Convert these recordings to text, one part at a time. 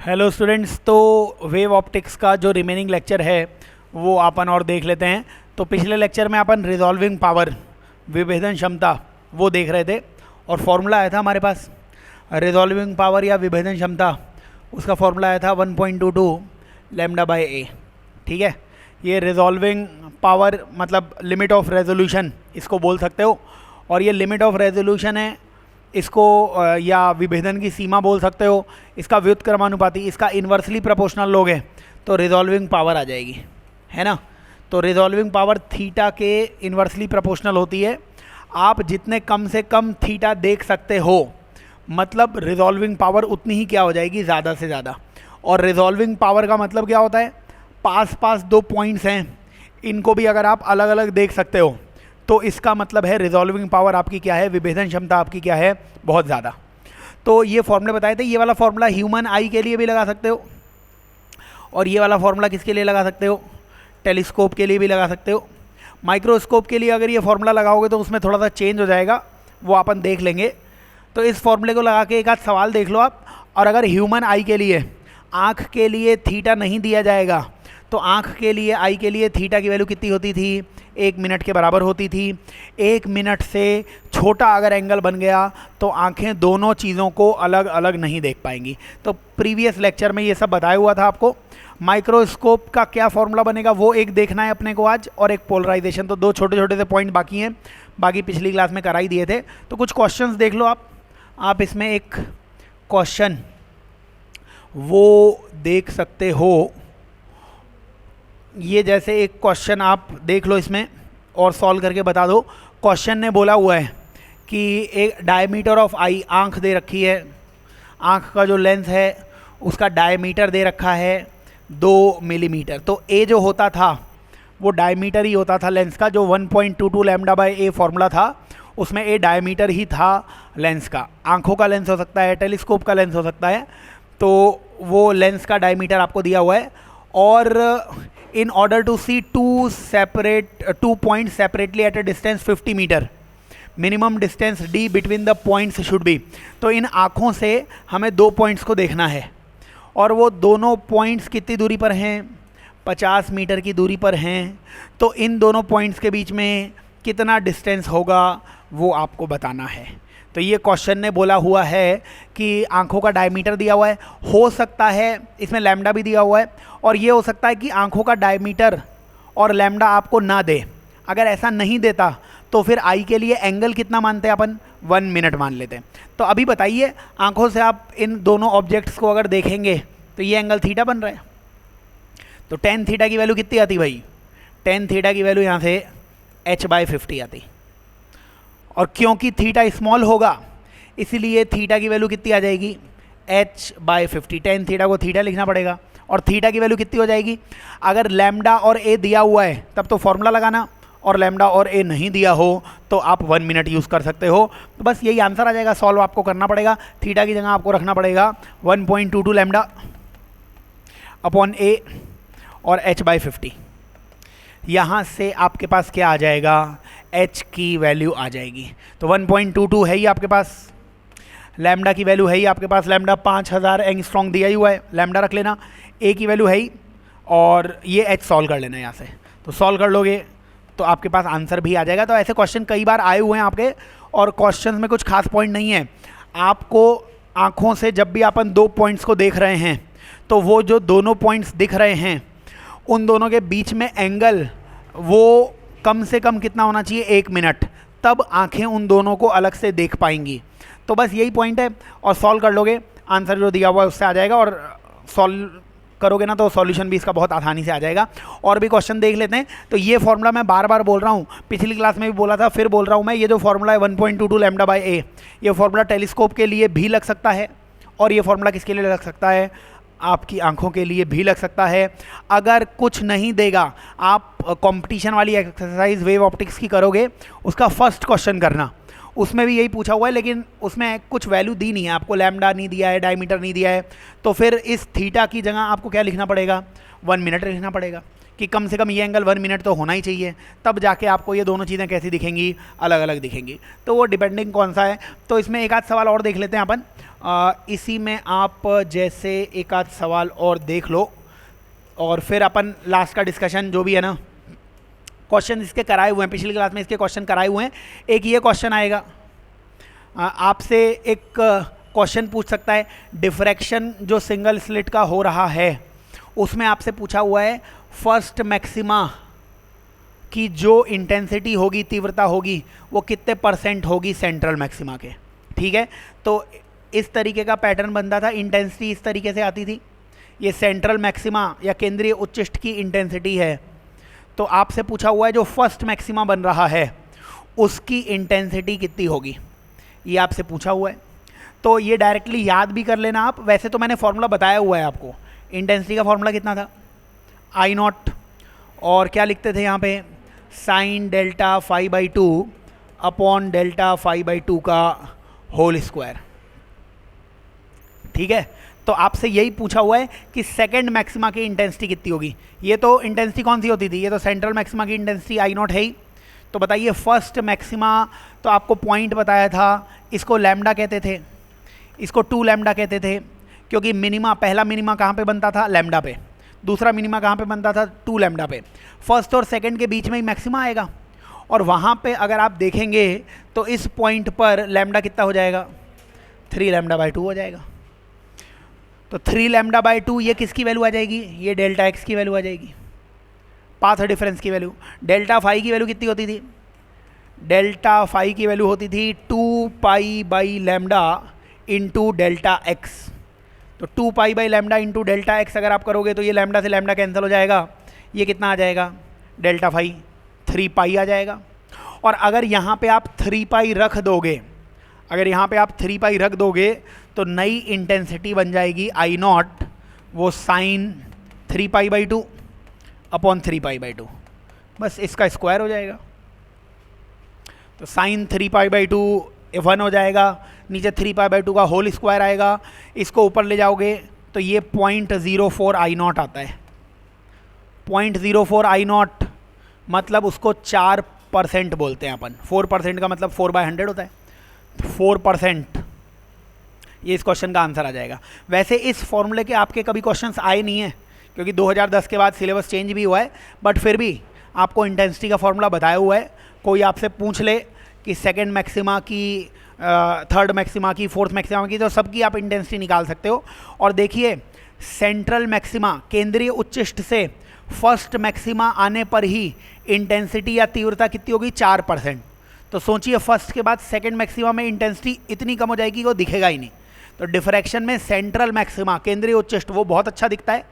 Hello students. तो wave optics का जो रिमेनिंग लेक्चर है वो अपन और देख लेते हैं। तो पिछले लेक्चर में अपन रिजॉल्विंग पावर, विभेदन क्षमता, वो देख रहे थे और फॉर्मूला आया था हमारे पास रिजॉल्विंग पावर या विभेदन क्षमता। उसका फॉर्मूला आया था 1.22 लैम्डा बाय ए। ठीक है, ये रिजॉल्विंग पावर मतलब लिमिट ऑफ रेजोल्यूशन इसको बोल सकते हो, और ये लिमिट ऑफ रेजोल्यूशन है, इसको या विभेदन की सीमा बोल सकते हो। इसका व्युत्क्रमानुपाती, इसका इन्वर्सली प्रोपोर्शनल लोगे तो रिजॉल्विंग पावर आ जाएगी, है ना। तो रिजॉल्विंग पावर थीटा के इन्वर्सली प्रोपोर्शनल होती है। आप जितने कम से कम थीटा देख सकते हो मतलब रिजॉल्विंग पावर उतनी ही क्या हो जाएगी, ज़्यादा से ज़्यादा। और रिजॉल्विंग पावर का मतलब क्या होता है, पास पास दो पॉइंट्स हैं, इनको भी अगर आप अलग अलग देख सकते हो तो इसका मतलब है रिजॉल्विंग पावर आपकी क्या है, विभेदन क्षमता आपकी क्या है, बहुत ज़्यादा। तो ये फॉर्मूले बताए थे। ये वाला फॉर्मूला ह्यूमन आई के लिए भी लगा सकते हो, और ये वाला फॉर्मूला किसके लिए लगा सकते हो, टेलीस्कोप के लिए भी लगा सकते हो। माइक्रोस्कोप के लिए अगर ये फॉर्मूला लगाओगे तो उसमें थोड़ा सा चेंज हो जाएगा, वो अपन देख लेंगे। तो इस फॉर्मूले को लगा के एक आध सवाल देख लो आप। और अगर ह्यूमन आई के लिए, आँख के लिए थीटा नहीं दिया जाएगा तो आँख के लिए, आई के लिए थीटा की वैल्यू कितनी होती थी, 1 मिनट के बराबर होती थी। 1 मिनट से छोटा अगर एंगल बन गया तो आंखें दोनों चीज़ों को अलग अलग नहीं देख पाएंगी। तो प्रीवियस लेक्चर में ये सब बताया हुआ था आपको। माइक्रोस्कोप का क्या फॉर्मूला बनेगा वो एक देखना है अपने को आज, और एक पोलराइजेशन। तो दो छोटे छोटे से पॉइंट बाकी हैं, बाकी पिछली क्लास में करा ही दिए थे। तो कुछ क्वेश्चंस देख लो आप इसमें एक क्वेश्चन वो देख सकते हो। ये जैसे एक क्वेश्चन आप देख लो इसमें और सॉल्व करके बता दो। क्वेश्चन ने बोला हुआ है कि एक डायमीटर ऑफ आई, आँख दे रखी है, आँख का जो लेंस है उसका डायमीटर दे रखा है 2 मिलीमीटर। तो ए जो होता था वो डायमीटर ही होता था लेंस का, जो 1.22 लैम्डा बाय ए फॉर्मूला था उसमें ए डायमीटर ही था लेंस का। आँखों का लेंस हो सकता है, टेलीस्कोप का लेंस हो सकता है, तो वो लेंस का डायमीटर आपको दिया हुआ है। और in order to see two points separately at a distance 50 metre, minimum distance d between the points should be। तो इन आँखों से हमें दो पॉइंट्स को देखना है, और वो दोनों पॉइंट्स कितनी दूरी पर हैं, 50 मीटर की दूरी पर हैं। तो इन दोनों पॉइंट्स के बीच में कितना डिस्टेंस होगा वो आपको बताना है। तो ये क्वेश्चन ने बोला हुआ है कि आंखों का डायमीटर दिया हुआ है, हो सकता है इसमें लैम्डा भी दिया हुआ है, और ये हो सकता है कि आंखों का डायमीटर और लैम्डा आपको ना दे। अगर ऐसा नहीं देता तो फिर आई के लिए एंगल कितना मानते हैं अपन, 1 मिनट मान लेते हैं। तो अभी बताइए, आंखों से आप इन दोनों ऑब्जेक्ट्स को अगर देखेंगे तो ये एंगल थीटा बन रहा है। तो tan थीटा की वैल्यू कितनी आती भाई, tan थीटा की वैल्यू यहाँ से h/50 आती। और क्योंकि थीटा स्मॉल होगा इसलिए थीटा की वैल्यू कितनी आ जाएगी, h/50। tan थीटा को थीटा लिखना पड़ेगा, और थीटा की वैल्यू कितनी हो जाएगी। अगर लैम्डा और ए दिया हुआ है तब तो फॉर्मूला लगाना, और लैम्डा और ए नहीं दिया हो तो आप 1 मिनट यूज़ कर सकते हो। तो बस यही आंसर आ जाएगा। सॉल्व आपको करना पड़ेगा, थीटा की जगह आपको रखना पड़ेगा 1.22 लैम्डा अपॉन ए और h/50। यहाँ से आपके पास क्या आ जाएगा, h की वैल्यू आ जाएगी। तो 1.22 है ही आपके पास, लैम्डा की वैल्यू है ही आपके पास, लैम्डा 5000 एंगस्ट्रॉन्ग दिया ही हुआ है, लैम्डा रख लेना, ए की वैल्यू है ही, और ये h सॉल्व कर लेना यहाँ से। तो सॉल्व कर लोगे तो आपके पास आंसर भी आ जाएगा। तो ऐसे क्वेश्चन कई बार आए हुए हैं आपके, और क्वेश्चन में कुछ खास पॉइंट नहीं है। आपको आँखों से जब भी अपन दो पॉइंट्स को देख रहे हैं तो वो जो दोनों पॉइंट्स दिख रहे हैं उन दोनों के बीच में एंगल वो कम से कम कितना होना चाहिए, 1 मिनट, तब आंखें उन दोनों को अलग से देख पाएंगी। तो बस यही पॉइंट है, और सॉल्व कर लोगे आंसर जो दिया हुआ है उससे आ जाएगा, और सॉल्व करोगे ना तो सॉल्यूशन भी इसका बहुत आसानी से आ जाएगा। और भी क्वेश्चन देख लेते हैं। तो ये फॉर्मूला मैं बार बार बोल रहा हूँ, पिछली क्लास में भी बोला था, फिर बोल रहा हूँ मैं, ये जो फॉर्मूला है 1.22 लैम्डा बाय ए, ये फॉर्मूला टेलीस्कोप के लिए भी लग सकता है, और ये फॉर्मूला किसके लिए लग सकता है, आपकी आंखों के लिए भी लग सकता है। अगर कुछ नहीं देगा, आप कंपटीशन वाली एक्सरसाइज वेव ऑप्टिक्स की करोगे, उसका फर्स्ट क्वेश्चन करना, उसमें भी यही पूछा हुआ है, लेकिन उसमें कुछ वैल्यू दी नहीं है आपको, लैम्डा नहीं दिया है, डायमीटर नहीं दिया है। तो फिर इस थीटा की जगह आपको क्या लिखना पड़ेगा, 1 मिनट लिखना पड़ेगा, कि कम से कम ये एंगल 1 मिनट तो होना ही चाहिए, तब जाके आपको ये दोनों चीज़ें कैसी दिखेंगी, अलग अलग दिखेंगी। तो वो डिपेंडिंग कौन सा है। तो इसमें एक आध सवाल और देख लेते हैं अपन। इसी में आप जैसे एक आध सवाल और देख लो और फिर अपन लास्ट का डिस्कशन जो भी है ना, क्वेश्चन इसके कराए हुए हैं, पिछली क्लास में इसके क्वेश्चन कराए हुए हैं। एक ये क्वेश्चन आएगा, आपसे एक क्वेश्चन पूछ सकता है, डिफ्रैक्शन जो सिंगल स्लिट का हो रहा है उसमें आपसे पूछा हुआ है फर्स्ट मैक्सिमा की जो इंटेंसिटी होगी, तीव्रता होगी, वो कितने % होगी सेंट्रल मैक्सिमा के। ठीक है, तो इस तरीके का पैटर्न बनता था, इंटेंसिटी इस तरीके से आती थी। ये सेंट्रल मैक्सिमा या केंद्रीय उच्चिष्ट की इंटेंसिटी है। तो आपसे पूछा हुआ है जो फर्स्ट मैक्सिमा बन रहा है उसकी इंटेंसिटी कितनी होगी, ये आपसे पूछा हुआ है। तो ये डायरेक्टली याद भी कर लेना आप। वैसे तो मैंने फॉर्मूला बताया हुआ है आपको, इंटेंसिटी का फॉर्मूला कितना था, I0, और क्या लिखते थे यहाँ पे, sine delta phi by 2 upon delta phi by 2 का होल स्क्वायर। ठीक है, तो आपसे यही पूछा हुआ है कि सेकंड मैक्सिमा की इंटेंसिटी कितनी होगी। ये तो इंटेंसिटी कौन सी होती थी, ये तो सेंट्रल मैक्सिमा की इंटेंसिटी I0 है ही। तो बताइए फर्स्ट मैक्सिमा, तो आपको पॉइंट बताया था, इसको लैम्डा कहते थे, इसको 2 लैम्डा कहते थे, क्योंकि मिनिमा, पहला मिनिमा कहाँ पे बनता था, लैम्डा पे, दूसरा मिनिमा कहाँ पे बनता था, 2 लैम्डा पे। फर्स्ट और सेकंड के बीच में ही मैक्सिमा आएगा, और वहाँ पे अगर आप देखेंगे तो इस पॉइंट पर लैम्डा कितना हो जाएगा, 3 लैम्डा बाई 2 हो जाएगा। तो 3 लैम्डा बाई 2 ये किसकी वैल्यू आ जाएगी, ये डेल्टा एक्स की वैल्यू आ जाएगी, पाथ डिफरेंस की वैल्यू। डेल्टा फाई की वैल्यू कितनी होती थी, डेल्टा फाई की वैल्यू होती थी 2 pi by lambda into delta x. तो 2 pi by lambda into delta x अगर आप करोगे तो ये लैम्डा से लैम्डा कैंसिल हो जाएगा, ये कितना आ जाएगा, डेल्टा फाई 3 पाई आ जाएगा। और अगर यहाँ पे आप 3 पाई रख दोगे, अगर यहाँ पे आप 3 पाई रख दोगे तो नई इंटेंसिटी बन जाएगी I0, वो sine 3 pi by 2 upon 3 pi by 2, बस इसका स्क्वायर हो जाएगा। तो साइन 3 पाई बाई 2 1 हो जाएगा, नीचे 3 पाई बाई 2 का होल स्क्वायर आएगा, इसको ऊपर ले जाओगे तो ये 0.04 I0 आता है। 0.04 I0 मतलब उसको 4% बोलते हैं अपन। 4% का मतलब 4/100 होता है, 4%, ये इस क्वेश्चन का आंसर आ जाएगा। वैसे इस फॉर्मूले के आपके कभी क्वेश्चंस आए नहीं हैं, क्योंकि 2010 के बाद सिलेबस चेंज भी हुआ है, बट फिर भी आपको इंटेंसिटी का फॉर्मूला बताया हुआ है। कोई आपसे पूछ ले कि सेकंड मैक्सिमा की, थर्ड मैक्सिमा की, फोर्थ मैक्सिमा की, तो सबकी आप इंटेंसिटी निकाल सकते हो। और देखिए सेंट्रल मैक्सिमा, केंद्रीय उच्चिष्ट से फर्स्ट मैक्सिमा आने पर ही इंटेंसिटी या तीव्रता कितनी होगी, 4%। तो सोचिए फर्स्ट के बाद सेकंड मैक्सिमा में इंटेंसिटी इतनी कम हो जाएगी कि वो दिखेगा ही नहीं। तो डिफ्रैक्शन में सेंट्रल मैक्सिमा, केंद्रीय उच्चिष्ट, वो बहुत अच्छा दिखता है,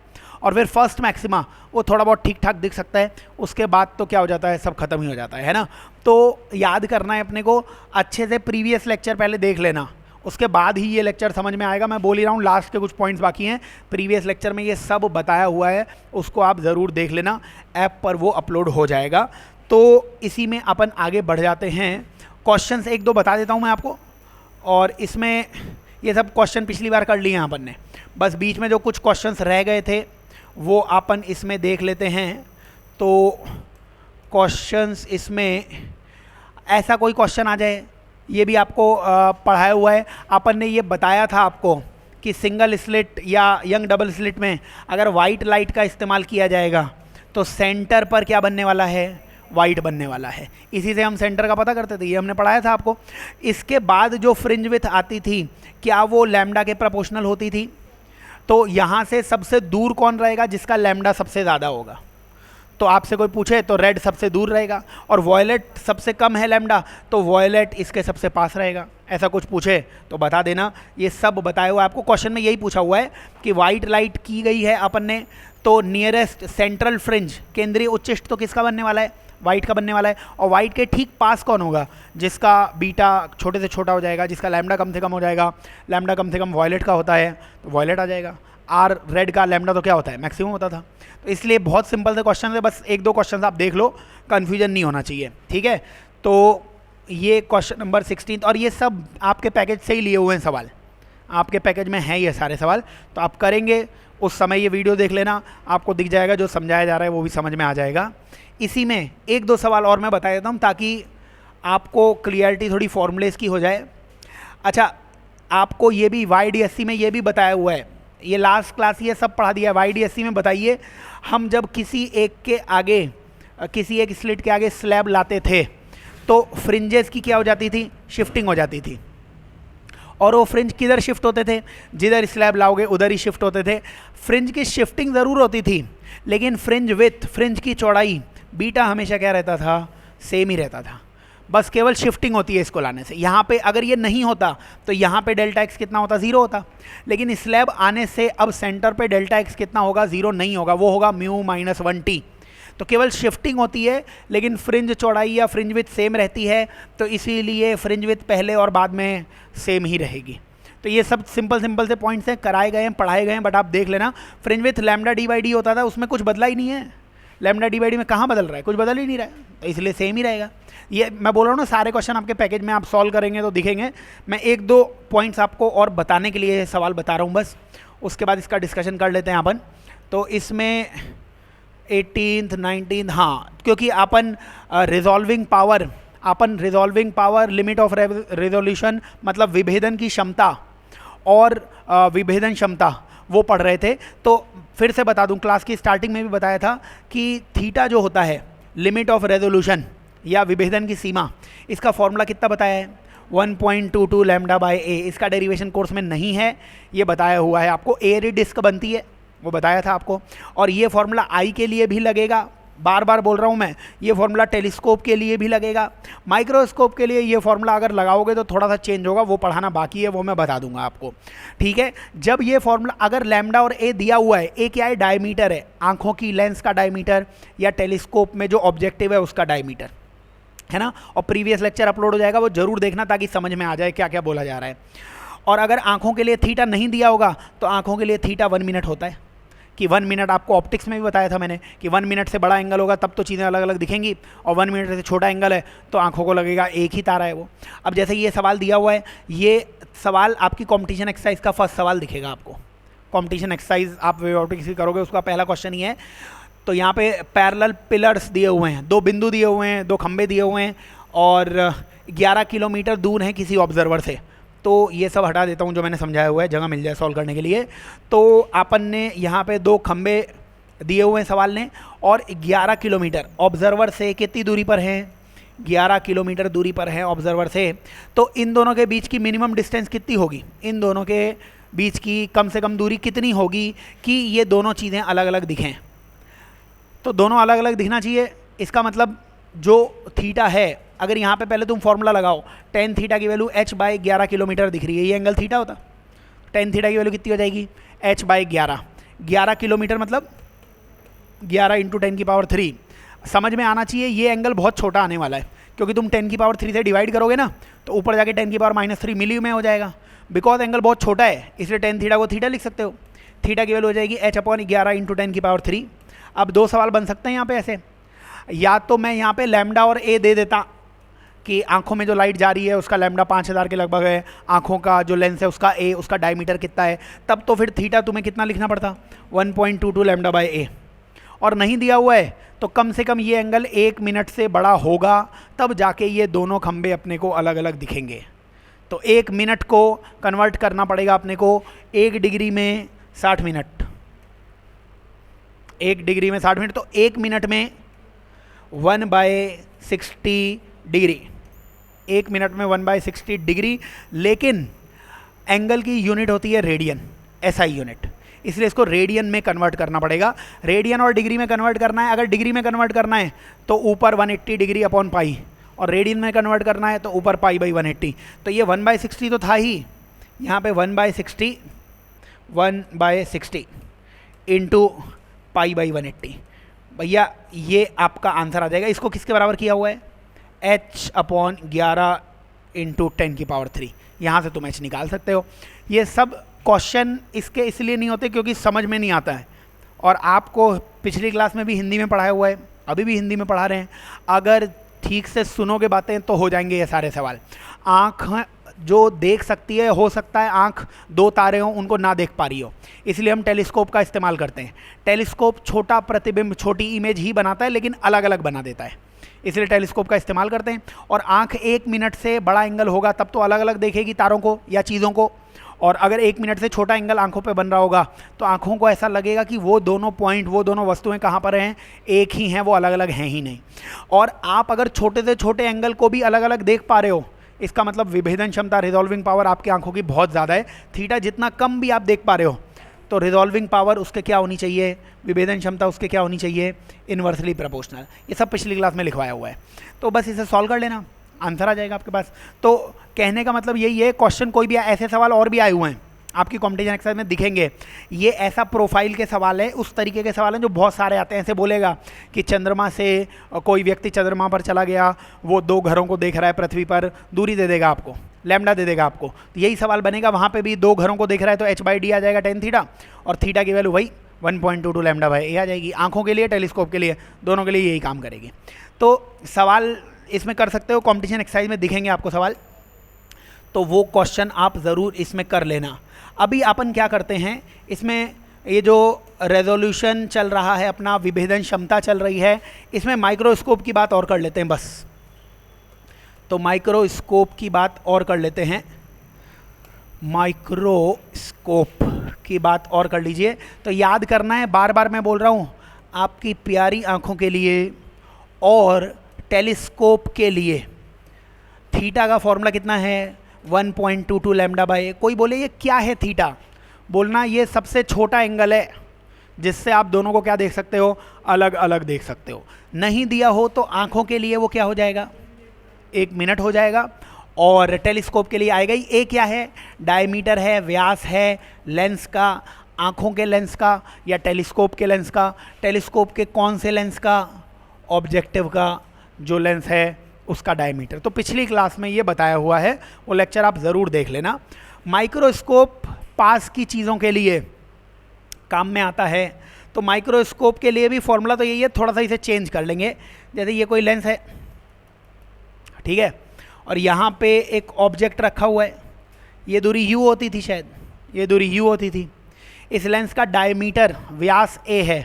और फिर फर्स्ट मैक्सिमा वो थोड़ा बहुत ठीक ठाक दिख सकता है, उसके बाद तो क्या हो जाता है, सब खत्म ही हो जाता है ना। तो याद करना है अपने को, अच्छे से प्रीवियस लेक्चर पहले देख लेना, उसके बाद ही ये लेक्चर समझ में आएगा। मैं बोल ही रहा हूँ, लास्ट के कुछ पॉइंट्स बाकी हैं, प्रीवियस लेक्चर में ये सब बताया हुआ है, उसको आप ज़रूर देख लेना, ऐप पर वो अपलोड हो जाएगा। तो इसी में अपन आगे बढ़ जाते हैं। क्वेश्चंस 1-2 बता देता हूँ मैं आपको, और इसमें ये सब क्वेश्चन पिछली बार कर लिए हैं अपन ने, बस बीच में जो कुछ क्वेश्चंस रह गए थे वो अपन इसमें देख लेते हैं। तो क्वेश्चंस इसमें ऐसा कोई क्वेश्चन आ जाए, ये भी आपको पढ़ाया हुआ है, अपन ने ये बताया था आपको कि सिंगल स्लिट या यंग डबल स्लिट में अगर वाइट लाइट का इस्तेमाल किया जाएगा तो सेंटर पर क्या बनने वाला है, वाइट बनने वाला है। इसी से हम सेंटर का पता करते थे, ये हमने पढ़ाया था आपको। इसके बाद जो फ्रिंज विड्थ आती थी, क्या वो लैम्डा के प्रोपोर्शनल होती थी? तो यहाँ से सबसे दूर कौन रहेगा, जिसका लैम्डा सबसे ज़्यादा होगा। तो आपसे कोई पूछे तो रेड सबसे दूर रहेगा, और वॉयलेट सबसे कम है लैम्डा, तो वॉयलेट इसके सबसे पास रहेगा। ऐसा कुछ पूछे तो बता देना, ये सब बताया हुआ है आपको। क्वेश्चन में यही पूछा हुआ है कि वाइट लाइट की गई है अपन ने, तो नियरेस्ट सेंट्रल फ्रिंज, केंद्रीय उच्चिष्ट, तो किसका बनने वाला है, वाइट का बनने वाला है। और वाइट के ठीक पास कौन होगा, जिसका बीटा छोटे से छोटा हो जाएगा, जिसका लैम्डा कम से कम हो जाएगा। लैम्डा कम से कम वॉयलेट का होता है, तो वॉयलेट आ जाएगा। आर रेड का लैम्डा तो क्या होता है, मैक्सिमम होता था। तो इसलिए बहुत सिंपल से क्वेश्चन है, बस 1-2 क्वेश्चन आप देख लो, कन्फ्यूजन नहीं होना चाहिए, ठीक है। तो ये क्वेश्चन नंबर 16, और ये सब आपके पैकेज से ही लिए हुए हैं सवाल, आपके पैकेज में हैं ये सारे सवाल, तो आप करेंगे उस समय ये वीडियो देख लेना, आपको दिख जाएगा जो समझाया जा रहा है वो भी समझ में आ जाएगा। इसी में एक दो सवाल और मैं बता देता हूँ ताकि आपको क्लियरिटी थोड़ी फॉर्मूलेस की हो जाए। अच्छा, आपको ये भी YDSC में ये भी बताया हुआ है, ये लास्ट क्लास ये सब पढ़ा दिया है। YDSC में बताइए, हम जब किसी एक के आगे, किसी एक स्लिट के आगे स्लैब लाते थे तो फ्रिंजेस की क्या हो जाती थी, शिफ्टिंग हो जाती थी। और वो फ्रिंज किधर शिफ्ट होते थे, जिधर स्लैब लाओगे उधर ही शिफ्ट होते थे। फ्रिंज की शिफ्टिंग ज़रूर होती थी, लेकिन फ्रिंज विथ, फ्रिंज की चौड़ाई बीटा हमेशा क्या रहता था, सेम ही रहता था। बस केवल शिफ्टिंग होती है इसको लाने से। यहाँ पे अगर ये नहीं होता तो यहाँ पे डेल्टा एक्स कितना होता, 0 होता। लेकिन स्लैब आने से अब सेंटर पे डेल्टा एक्स कितना होगा, 0 नहीं होगा, वो होगा म्यू माइनस 1t। तो केवल शिफ्टिंग होती है, लेकिन फ्रिंज चौड़ाई या फ्रिंज विथ सेम रहती है, तो इसीलिए फ्रिंज विथ पहले और बाद में सेम ही रहेगी। तो ये सब सिंपल सिंपल से पॉइंट्स हैं, कराए गए हैं, पढ़ाए गए हैं, बट आप देख लेना। फ्रिंज विथ लैम्डा डी/डी होता था, उसमें कुछ बदला ही नहीं है। लैम्डा डी/डी में कहाँ बदल रहा है, कुछ बदल ही नहीं रहा है, तो इसलिए सेम ही रहेगा। ये मैं बोल रहा हूँ ना, सारे क्वेश्चन आपके पैकेज में आप सॉल्व करेंगे तो दिखेंगे। मैं एक दो पॉइंट्स आपको और बताने के लिए सवाल बता रहा हूँ बस, उसके बाद इसका डिस्कशन कर लेते हैं अपन। तो इसमें 18th 19th, हाँ, क्योंकि अपन resolving power, limit of resolution मतलब विभेदन की क्षमता और विभेदन क्षमता वो पढ़ रहे थे। तो फिर से बता दूं, क्लास की स्टार्टिंग में भी बताया था कि थीटा जो होता है, लिमिट ऑफ रेजोल्यूशन या विभेदन की सीमा, इसका फॉर्मूला कितना बताया है, 1.22 λ/a। इसका डेरिवेशन कोर्स में नहीं है, ये बताया हुआ है आपको। एयर डिस्क बनती है, वो बताया था आपको। और ये फॉर्मूला आई के लिए भी लगेगा, बार बार बोल रहा हूँ मैं, ये फॉर्मूला टेलीस्कोप के लिए भी लगेगा। माइक्रोस्कोप के लिए ये फॉर्मूला अगर लगाओगे तो थोड़ा सा चेंज होगा, वो पढ़ाना बाकी है, वो मैं बता दूंगा आपको, ठीक है। जब ये फॉर्मूला अगर लैम्डा और ए दिया हुआ है, ए क्या है, डायमीटर है, आंखों की लेंस का डायमीटर, या टेलीस्कोप में जो ऑब्जेक्टिव है उसका डायमीटर, है ना। और प्रीवियस लेक्चर अपलोड हो जाएगा, वो जरूर देखना ताकि समझ में आ जाए क्या क्या बोला जा रहा है। और अगर आंखों के लिए थीटा नहीं दिया होगा तो आंखों के लिए थीटा 1 मिनट होता है, कि 1 मिनट, आपको ऑप्टिक्स में भी बताया था मैंने कि 1 मिनट से बड़ा एंगल होगा तब तो चीज़ें अलग अलग दिखेंगी, और 1 मिनट से छोटा एंगल है तो आंखों को लगेगा एक ही तारा है वो। अब जैसे ये सवाल दिया हुआ है, ये सवाल आपकी कॉम्पिटिशन एक्सरसाइज का फर्स्ट सवाल दिखेगा आपको। कॉम्पिटिशन एक्सरसाइज आप वेव ऑप्टिक्स की करोगे, उसका पहला क्वेश्चन ही है। तो यहाँ पे पैरेलल पिलर्स दिए हुए हैं, 2 बिंदु दिए हुए हैं, 2 खंबे दिए हुए हैं, और 11 किलोमीटर दूर हैं किसी ऑब्जर्वर से। तो ये सब हटा देता हूँ जो मैंने समझाया हुआ है, जगह मिल जाए सॉल्व करने के लिए। तो अपन ने यहाँ पे 2 खंबे दिए हुए हैं सवाल ने, और 11 किलोमीटर ऑब्जर्वर से कितनी दूरी पर हैं, 11 किलोमीटर दूरी पर है ऑब्जर्वर से। तो इन दोनों के बीच की मिनिमम डिस्टेंस कितनी होगी, इन दोनों के बीच की कम से कम दूरी कितनी होगी कि ये दोनों चीज़ें अलग अलग दिखें। तो दोनों अलग अलग दिखना चाहिए। इसका मतलब जो थीटा है, अगर यहाँ पे पहले तुम फॉर्मूला लगाओ, tan थीटा की वैल्यू h/11 किलोमीटर दिख रही है, ये एंगल थीटा होता। tan थीटा की वैल्यू कितनी हो जाएगी, h/11, 11 किलोमीटर मतलब 11 × 10⁻³ समझ में आना चाहिए। ये एंगल बहुत छोटा आने वाला है, क्योंकि तुम 10⁻³ से डिवाइड करोगे ना तो ऊपर जाके 10⁻³ मिली में हो जाएगा। बिकॉज एंगल बहुत छोटा है इसलिए tan थीटा को थीटा लिख सकते हो। थीटा की वैल्यू हो जाएगी h/11 × 10⁻³। अब 2 सवाल बन सकते हैं यहाँ पे ऐसे, या तो मैं यहाँ पे लैम्डा और ए दे देता कि आंखों में जो लाइट जा रही है उसका लैम्डा 5000 के लगभग है, आंखों का जो लेंस है उसका ए, उसका डायमीटर कितना है, तब तो फिर थीटा तुम्हें कितना लिखना पड़ता, 1.22 λ/a। और नहीं दिया हुआ है तो कम से कम ये एंगल 1 मिनट से बड़ा होगा, तब जाके ये दोनों खंबे अपने को अलग अलग दिखेंगे। तो 1 मिनट को कन्वर्ट करना पड़ेगा अपने को 1 डिग्री में 60 मिनट, 1 डिग्री में 60 मिनट, तो 1 मिनट में 1/60 डिग्री, 1 मिनट में 1/60 डिग्री। लेकिन एंगल की यूनिट होती है रेडियन, SI यूनिट, इसलिए इसको रेडियन में कन्वर्ट करना पड़ेगा। रेडियन और डिग्री में कन्वर्ट करना है, अगर डिग्री में कन्वर्ट करना है तो ऊपर 180 डिग्री अपॉन पाई, और रेडियन में कन्वर्ट करना है तो ऊपर π/180। तो ये 1/60 तो था ही, यहाँ पे 1/60 इंटू π/180, भैया ये आपका आंसर आ जाएगा। इसको किसके बराबर किया हुआ है, h/11 × 10⁻³। यहाँ से तुम h निकाल सकते हो। ये सब क्वेश्चन इसके इसलिए नहीं होते क्योंकि समझ में नहीं आता है, और आपको पिछली क्लास में भी हिंदी में पढ़ाया हुआ है, अभी भी हिंदी में पढ़ा रहे हैं। अगर ठीक से सुनोगे बातें तो हो जाएंगे ये सारे सवाल। आँख जो देख सकती है, हो सकता है आँख दो तारे हों उनको ना देख पा रही हो, इसलिए हम टेलीस्कोप का इस्तेमाल करते हैं। टेलीस्कोप छोटा प्रतिबिंब, छोटी इमेज ही बनाता है लेकिन अलग अलग बना देता है, इसलिए टेलीस्कोप का इस्तेमाल करते हैं। और आँख 1 मिनट से बड़ा एंगल होगा तब तो अलग अलग देखेगी तारों को या चीज़ों को, और अगर 1 मिनट से छोटा एंगल आंखों पे बन रहा होगा तो आंखों को ऐसा लगेगा कि वो दोनों पॉइंट, वो दोनों वस्तुएं कहाँ पर हैं, एक ही हैं, वो अलग अलग हैं ही नहीं। और आप अगर छोटे से छोटे एंगल को भी अलग अलग देख पा रहे हो, इसका मतलब विभेदन क्षमता, रिजॉल्विंग पावर आपकी आंखों की बहुत ज़्यादा है। थीटा जितना कम भी आप देख पा रहे हो तो रिजॉल्विंग पावर उसके क्या होनी चाहिए, विभेदन क्षमता उसके क्या होनी चाहिए, इन्वर्सली प्रोपोर्शनल। ये सब पिछली क्लास में लिखवाया हुआ है, तो बस इसे सॉल्व कर लेना, आंसर आ जाएगा आपके पास। तो कहने का मतलब यही है, क्वेश्चन कोई भी ऐसे सवाल और भी आए हुए हैं आपकी कॉम्पिटिशन एक्सरसाइज में दिखेंगे। ये ऐसा प्रोफाइल के सवाल है, उस तरीके के सवाल हैं जो बहुत सारे आते हैं। ऐसे बोलेगा कि चंद्रमा से कोई व्यक्ति चंद्रमा पर चला गया, वो 2 घरों को देख रहा है पृथ्वी पर, दूरी दे देगा आपको, लैम्डा दे देगा आपको, तो यही सवाल बनेगा। वहाँ पे भी 2 घरों को देख रहा है तो h/d आ जाएगा tan थीटा, और थीटा की वैल्यू वही 1.22 λ/a आ जाएगी। आंखों के लिए, टेलीस्कोप के लिए, दोनों के लिए यही काम करेगी। तो सवाल इसमें कर सकते हो, कॉम्पिटिशन एक्सरसाइज में दिखेंगे आपको सवाल, तो वो क्वेश्चन आप ज़रूर इसमें कर लेना। अभी अपन क्या करते हैं, इसमें ये जो रेजोल्यूशन चल रहा है अपना, विभेदन क्षमता चल रही है, इसमें माइक्रोस्कोप की बात और कर लेते हैं बस। तो माइक्रोस्कोप की बात और कर लेते हैं, माइक्रोस्कोप की बात और कर लीजिए। तो याद करना है, बार बार मैं बोल रहा हूँ, आपकी प्यारी आँखों के लिए और टेलीस्कोप के लिए थीटा का फॉर्मूला कितना है, 1.22 λ/a। कोई बोले ये क्या है थीटा, बोलना ये सबसे छोटा एंगल है जिससे आप दोनों को क्या देख सकते हो, अलग अलग देख सकते हो। नहीं दिया हो तो आँखों के लिए वो क्या हो जाएगा, 1 मिनट हो जाएगा, और टेलीस्कोप के लिए आएगा ही। ए क्या है, डायमीटर है, व्यास है लेंस का, आँखों के लेंस का या टेलीस्कोप के लेंस का, टेलीस्कोप के कौन से लेंस का, ऑब्जेक्टिव का जो लेंस है उसका डायमीटर। तो पिछली क्लास में ये बताया हुआ है, वो लेक्चर आप ज़रूर देख लेना। माइक्रोस्कोप पास की चीज़ों के लिए काम में आता है, तो माइक्रोस्कोप के लिए भी फॉर्मूला तो यही है, थोड़ा सा इसे चेंज कर लेंगे। जैसे ये कोई लेंस है, ठीक है, और यहाँ पे एक ऑब्जेक्ट रखा हुआ है, ये दूरी u होती थी शायद, ये दूरी u होती थी। इस लेंस का डायमीटर, व्यास a है,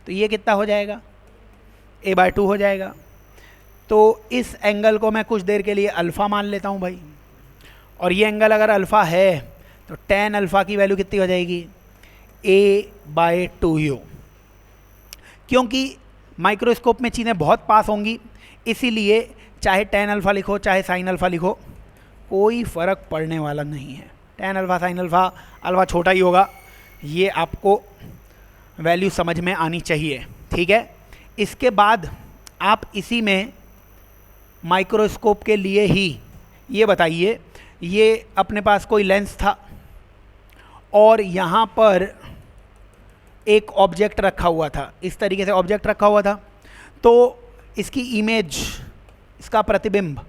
तो ये कितना हो जाएगा, a/2 हो जाएगा। तो इस एंगल को मैं कुछ देर के लिए अल्फ़ा मान लेता हूँ भाई, और ये एंगल अगर अल्फ़ा है तो tan अल्फ़ा की वैल्यू कितनी हो जाएगी, a/2u। क्योंकि माइक्रोस्कोप में चीज़ें बहुत पास होंगी, इसीलिए चाहे tan अल्फ़ा लिखो चाहे sin अल्फ़ा लिखो, कोई फ़र्क पड़ने वाला नहीं है। tan alpha sin alpha, alpha छोटा ही होगा, ये आपको वैल्यू समझ में आनी चाहिए, ठीक है। इसके बाद आप इसी में माइक्रोस्कोप के लिए ही ये बताइए, ये अपने पास कोई लेंस था और यहाँ पर एक ऑब्जेक्ट रखा हुआ था, इस तरीके से ऑब्जेक्ट रखा हुआ था, तो इसकी इमेज, इसका प्रतिबिंब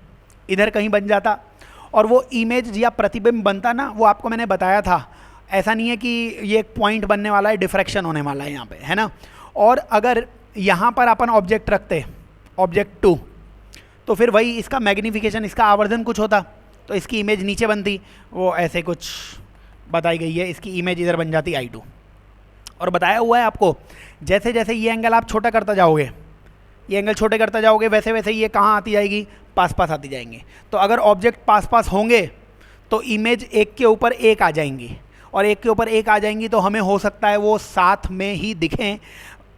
इधर कहीं बन जाता, और वो इमेज या प्रतिबिंब बनता ना, वो आपको मैंने बताया था, ऐसा नहीं है कि ये एक पॉइंट बनने वाला है, डिफ्रैक्शन होने वाला है यहाँ पे, है ना। और अगर यहाँ पर अपन ऑब्जेक्ट रखते, ऑब्जेक्ट 2, तो फिर वही इसका मैग्नीफिकेशन, इसका आवर्धन कुछ होता, तो इसकी इमेज नीचे बनती, वो ऐसे कुछ बताई गई है, इसकी इमेज इधर बन जाती I2। और बताया हुआ है आपको, जैसे जैसे ये एंगल आप छोटा करता जाओगे, ये एंगल छोटे करता जाओगे, वैसे वैसे ये कहाँ आती जाएगी, पास पास आती जाएंगे। तो अगर ऑब्जेक्ट पास पास होंगे तो इमेज एक के ऊपर एक आ जाएंगी, और एक के ऊपर एक आ जाएंगी तो हमें हो सकता है वो साथ में ही दिखें।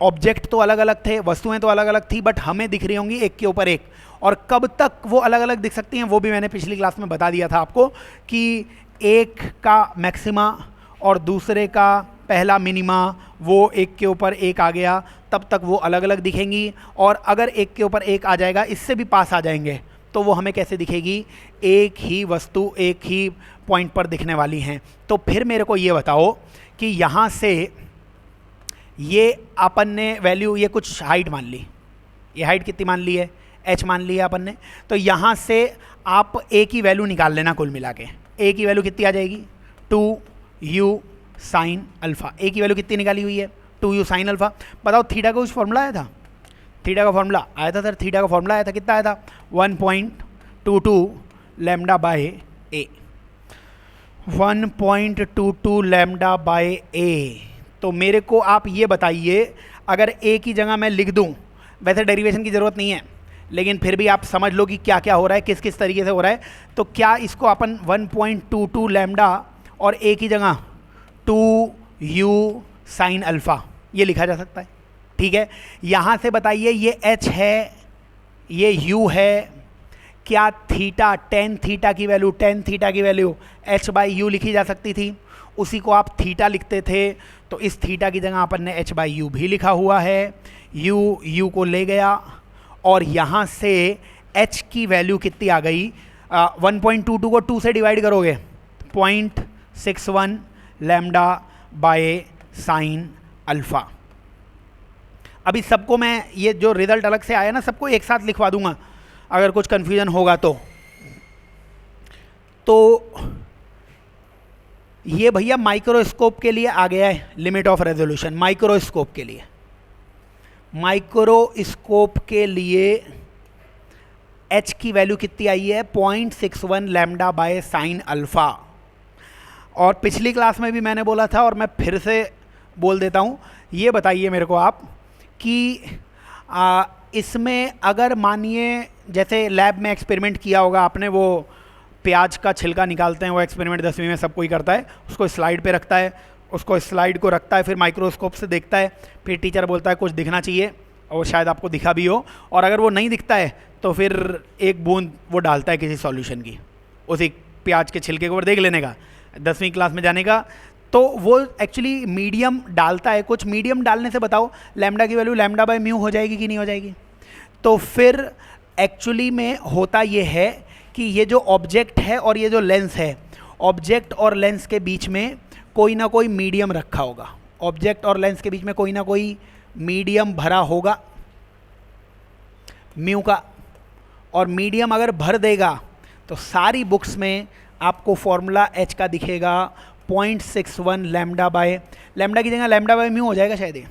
ऑब्जेक्ट तो अलग अलग थे, वस्तुएं तो अलग अलग थी, बट हमें दिख रही होंगी एक के ऊपर एक। और कब तक वो अलग अलग दिख सकती हैं वो भी मैंने पिछली क्लास में बता दिया था आपको, कि एक का मैक्सिमा और दूसरे का पहला मिनिमा, वो एक के ऊपर एक आ गया तब तक वो अलग अलग दिखेंगी, और अगर एक के ऊपर एक आ जाएगा, इससे भी पास आ जाएंगे, तो वो हमें कैसे दिखेगी, एक ही वस्तु एक ही पॉइंट पर दिखने वाली हैं। तो फिर मेरे को ये बताओ कि यहाँ से ये अपन ने वैल्यू, ये कुछ हाइट मान ली, ये हाइट कितनी मान ली है, h मान लिया अपन ने, तो यहाँ से आप a की वैल्यू निकाल लेना, कुल मिला के a की वैल्यू कितनी आ जाएगी, 2u साइन अल्फ़ा। a की वैल्यू कितनी निकाली हुई है, 2u साइन अल्फ़ा। बताओ थीटा का कुछ फॉर्मूला आया था, थीटा का फॉर्मूला आया था सर, थीटा का फॉर्मूला आया था, कितना आया था, 1.22 λ/a। 1.22 लैम्डा बाय ए। तो मेरे को आप ये बताइए, अगर ए की जगह मैं लिख दूं, वैसे डेरिवेशन की ज़रूरत नहीं है लेकिन फिर भी आप समझ लो कि क्या क्या हो रहा है, किस किस तरीके से हो रहा है। तो क्या इसको अपन 1.22 लैम्डा और ए की जगह 2u साइन अल्फ़ा ये लिखा जा सकता है? ठीक है, यहाँ से बताइए ये h है, ये u है, क्या थीटा टेन थीटा की वैल्यू h बाई यू लिखी जा सकती थी? उसी को आप थीटा लिखते थे, तो इस थीटा की जगह अपन ने h बाई यू भी लिखा हुआ है। u को ले गया और यहाँ से h की वैल्यू कितनी आ गई? 1.22 को 2 से डिवाइड करोगे 0.61 लैम्डा बाय साइन अल्फ़ा। अभी सबको मैं ये जो रिजल्ट अलग से आया ना, सबको एक साथ लिखवा दूंगा अगर कुछ कन्फ्यूजन होगा तो ये भैया माइक्रोस्कोप के लिए आ गया है लिमिट ऑफ रेजोल्यूशन। माइक्रोस्कोप के लिए h की वैल्यू कितनी आई है? 0.61 लैम्डा बाय साइन अल्फ़ा। और पिछली क्लास में भी मैंने बोला था और मैं फिर से बोल देता हूँ, ये बताइए मेरे को आप कि इसमें अगर मानिए जैसे लैब में एक्सपेरिमेंट किया होगा आपने, वो प्याज का छिलका निकालते हैं, वो एक्सपेरिमेंट 10वीं में सब कोई करता है, उसको स्लाइड पे रखता है, उसको स्लाइड को रखता है, फिर माइक्रोस्कोप से देखता है, फिर टीचर बोलता है कुछ दिखना चाहिए और शायद आपको दिखा भी हो, और अगर वो नहीं दिखता है तो फिर एक बूंद वो डालता है किसी सॉल्यूशन की, उसी प्याज के छिलके को देख लेने का, 10वीं क्लास में जाने का। तो वो एक्चुअली मीडियम डालता है, कुछ मीडियम डालने से बताओ लैम्डा की वैल्यू लैम्डा बाय म्यू हो जाएगी कि नहीं हो जाएगी? तो फिर एक्चुअली में होता ये है कि ये जो ऑब्जेक्ट है और ये जो लेंस है, ऑब्जेक्ट और लेंस के बीच में कोई ना कोई मीडियम रखा होगा, ऑब्जेक्ट और लेंस के बीच में कोई ना कोई मीडियम भरा होगा म्यू का, और मीडियम अगर भर देगा तो सारी बुक्स में आपको फॉर्मूला h का दिखेगा 0.61 लैम्डा बाय, लैम्डा की जगह लैम्डा बाय म्यू हो जाएगा शायद, ये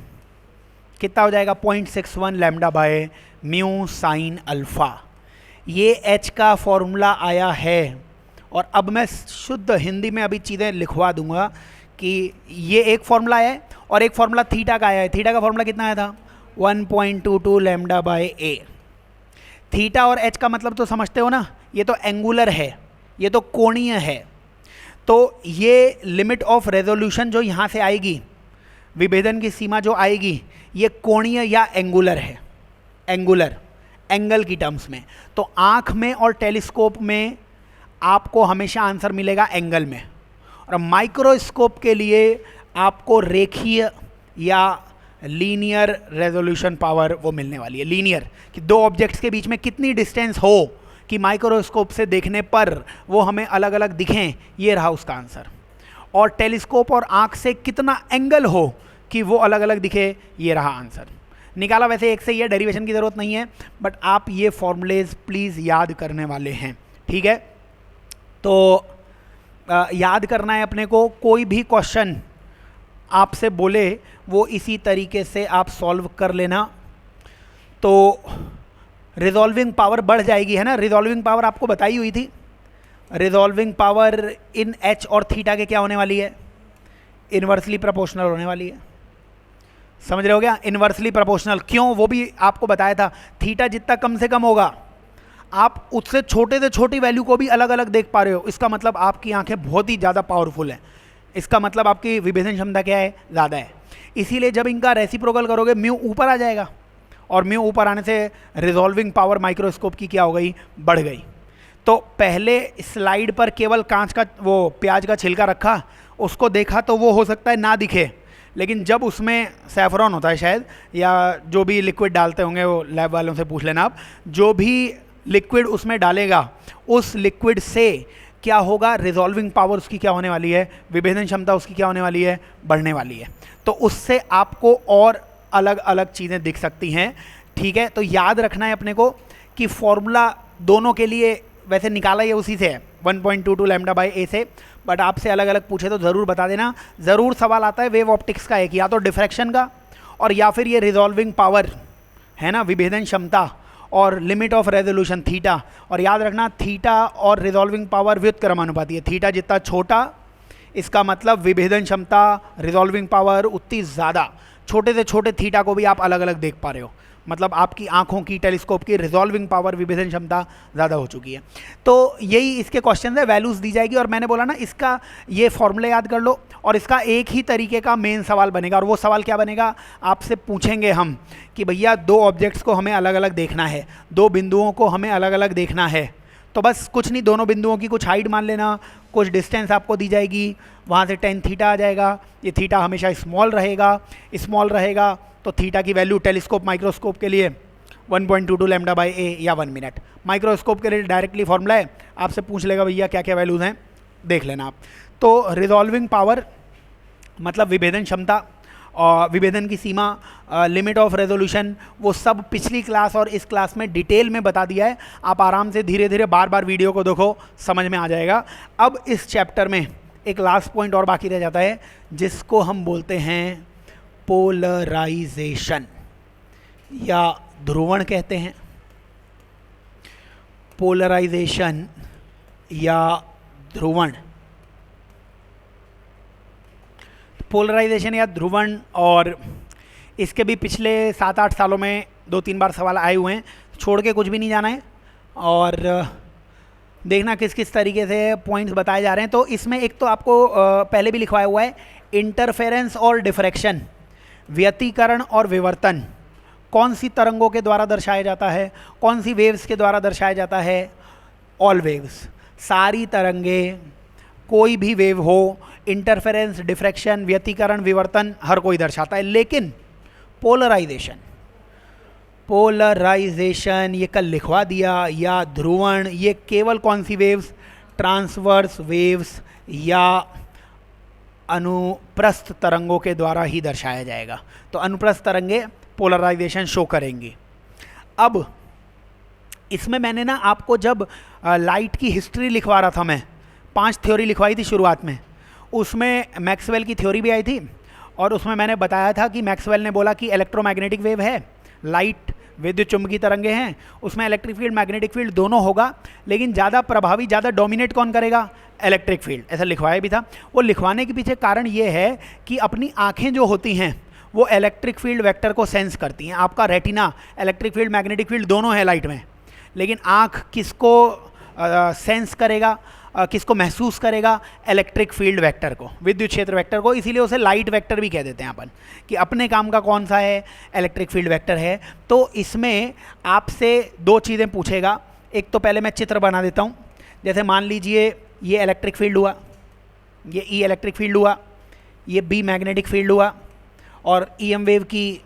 कितना हो जाएगा? 0.61 lambda by mu sine alpha. ये h का फॉर्मूला आया है। और अब मैं शुद्ध हिंदी में अभी चीज़ें लिखवा दूंगा कि ये एक फॉर्मूला है और एक फॉर्मूला थीटा का आया है। थीटा का फॉर्मूला कितना आया था? 1.22 लैम्डा बाय ए। थीटा और h का मतलब तो समझते हो ना, ये तो एंगुलर है, ये तो कोणीय है। तो ये लिमिट ऑफ रेजोल्यूशन जो यहाँ से आएगी, विभेदन की सीमा जो आएगी, ये कोणीय या एंगुलर है, एंगुलर एंगल की टर्म्स में। तो आँख में और टेलीस्कोप में आपको हमेशा आंसर मिलेगा एंगल में, और माइक्रोस्कोप के लिए आपको रेखीय या लीनियर रेजोल्यूशन पावर वो मिलने वाली है। लीनियर कि दो ऑब्जेक्ट्स के बीच में कितनी डिस्टेंस हो कि माइक्रोस्कोप से देखने पर वो हमें अलग अलग दिखें, ये रहा उसका आंसर। और टेलीस्कोप और आँख से कितना एंगल हो कि वो अलग अलग दिखे, ये रहा आंसर। निकाला वैसे एक से ही है, डेरिवेशन की ज़रूरत नहीं है, बट आप ये फॉर्मूलेज प्लीज़ याद करने वाले हैं, ठीक है? तो याद करना है अपने को। कोई भी क्वेश्चन आपसे बोले वो इसी तरीके से आप सॉल्व कर लेना, तो रिजॉल्विंग पावर बढ़ जाएगी, है ना? रिजॉल्विंग पावर आपको बताई हुई थी। रिजॉल्विंग पावर इन h और थीटा के क्या होने वाली है? इन्वर्सली प्रोपोर्शनल होने वाली है। समझ रहे हो क्या? इन्वर्सली प्रोपोर्शनल क्यों, वो भी आपको बताया था। थीटा जितना कम से कम होगा, आप उससे छोटे से छोटी वैल्यू को भी अलग अलग देख पा रहे हो, इसका मतलब आपकी आंखें बहुत ही ज़्यादा पावरफुल हैं, इसका मतलब आपकी विभेदन क्षमता क्या है? ज़्यादा है। इसीलिए जब इनका रेसिप्रोकल करोगे म्यू ऊपर आ जाएगा, और म्यू ऊपर आने से रिजॉल्विंग पावर माइक्रोस्कोप की क्या हो गई? बढ़ गई। तो पहले स्लाइड पर केवल कांच का वो प्याज का छिलका रखा, उसको देखा तो वो हो सकता है ना दिखे, लेकिन जब उसमें सैफरॉन होता है शायद, या जो भी लिक्विड डालते होंगे वो लैब वालों से पूछ लेना आप, जो भी लिक्विड उसमें डालेगा उस लिक्विड से क्या होगा? रिजॉल्विंग पावर उसकी क्या होने वाली है? विभेदन क्षमता उसकी क्या होने वाली है? बढ़ने वाली है। तो उससे आपको और अलग अलग चीज़ें दिख सकती हैं, ठीक है? तो याद रखना है अपने को कि फॉर्मूला दोनों के लिए वैसे निकाला ये उसी से है, 1.22 लैम्डा बाय ए से, बट आपसे अलग अलग पूछे तो ज़रूर बता देना। ज़रूर सवाल आता है वेव ऑप्टिक्स का, एक या तो डिफ्रैक्शन का और या फिर ये रिजॉल्विंग पावर है ना, विभेदन क्षमता और लिमिट ऑफ रेजोल्यूशन थीटा। और याद रखना थीटा और रिजॉल्विंग पावर व्युत्क्रमानुपाती है, थीटा जितना छोटा इसका मतलब विभेदन क्षमता, रिजॉल्विंग पावर उतनी ज़्यादा, छोटे से छोटे थीटा को भी आप अलग अलग देख पा रहे हो, मतलब आपकी आंखों की, टेलीस्कोप की रिजॉल्विंग पावर, विभेदन क्षमता ज़्यादा हो चुकी है। तो यही इसके क्वेश्चन है, वैल्यूज़ दी जाएगी। और मैंने बोला ना, इसका ये फॉर्मूले याद कर लो और इसका एक ही तरीके का मेन सवाल बनेगा। और वो सवाल क्या बनेगा, आपसे पूछेंगे हम कि भैया दो ऑब्जेक्ट्स को हमें अलग अलग देखना है, दो बिंदुओं को हमें अलग अलग देखना है, तो बस कुछ नहीं, दोनों बिंदुओं की कुछ हाइट मान लेना, कुछ डिस्टेंस आपको दी जाएगी, वहाँ से tan थीटा आ जाएगा। ये थीटा हमेशा स्मॉल रहेगा, तो थीटा की वैल्यू टेलीस्कोप माइक्रोस्कोप के लिए 1.22 लैम्डा बाई ए या 1 मिनट। माइक्रोस्कोप के लिए डायरेक्टली फॉर्मूला है, आपसे पूछ लेगा भैया क्या क्या वैल्यूज़ हैं, देख लेना आप। तो रिजॉल्विंग पावर मतलब विभेदन क्षमता और विभेदन की सीमा, लिमिट ऑफ रेजोल्यूशन, वो सब पिछली क्लास और इस क्लास में डिटेल में बता दिया है। आप आराम से धीरे धीरे बार बार वीडियो को देखो, समझ में आ जाएगा। अब इस चैप्टर में एक लास्ट पॉइंट और बाकी रह जाता है, जिसको हम बोलते हैं पोलराइजेशन या ध्रुवण कहते हैं। पोलराइजेशन या ध्रुवण, पोलराइजेशन या ध्रुवण, और इसके भी पिछले 7-8 सालों में 2-3 बार सवाल आए हुए हैं, छोड़ के कुछ भी नहीं जाना है और देखना किस किस तरीके से पॉइंट्स बताए जा रहे हैं। तो इसमें एक तो आपको पहले भी लिखवाया हुआ है, इंटरफेरेंस और डिफ्रैक्शन, व्यतिकरण और विवर्तन, कौन सी तरंगों के द्वारा दर्शाया जाता है, कौन सी वेव्स के द्वारा दर्शाया जाता है, ऑल वेव्स, सारी तरंगे, कोई भी वेव हो, इंटरफेरेंस, डिफ्रैक्शन, व्यतिकरण, विवर्तन, हर कोई दर्शाता है। लेकिन पोलराइजेशन ये कल लिखवा दिया, या ध्रुवण, ये केवल कौन सी वेव्स, ट्रांसवर्स वेव्स या अनुप्रस्थ तरंगों के द्वारा ही दर्शाया जाएगा। तो अनुप्रस्थ तरंगे पोलराइजेशन शो करेंगी। अब इसमें मैंने ना आपको जब लाइट की हिस्ट्री लिखवा रहा था, मैं 5 थ्योरी लिखवाई थी शुरुआत में, उसमें मैक्सवेल की थ्योरी भी आई थी और उसमें मैंने बताया था कि मैक्सवेल ने बोला कि इलेक्ट्रोमैग्नेटिक वेव है, लाइट विद्युत चुंबकीय तरंगे हैं, उसमें इलेक्ट्रिक फील्ड मैग्नेटिक फील्ड दोनों होगा, लेकिन ज़्यादा प्रभावी, ज़्यादा डोमिनेट कौन करेगा, इलेक्ट्रिक फील्ड, ऐसा लिखवाया भी था। वो लिखवाने के पीछे कारण ये है कि अपनी आँखें जो होती हैं वो इलेक्ट्रिक फील्ड वेक्टर को सेंस करती हैं। आपका retina electric field magnetic field दोनों है लाइट में, लेकिन आँख किसको सेंस करेगा, किसको महसूस करेगा, इलेक्ट्रिक फील्ड वेक्टर को, विद्युत क्षेत्र वेक्टर को, इसीलिए उसे लाइट वेक्टर भी कह देते हैं अपन, कि अपने काम का कौन सा है, इलेक्ट्रिक फील्ड वेक्टर है। तो इसमें आपसे 2 चीज़ें पूछेगा। एक तो पहले मैं चित्र बना देता हूँ, जैसे मान लीजिए ये इलेक्ट्रिक फील्ड हुआ, ये ई इलेक्ट्रिक फील्ड हुआ, ये बी मैग्नेटिक फील्ड हुआ, और ईएम वेव की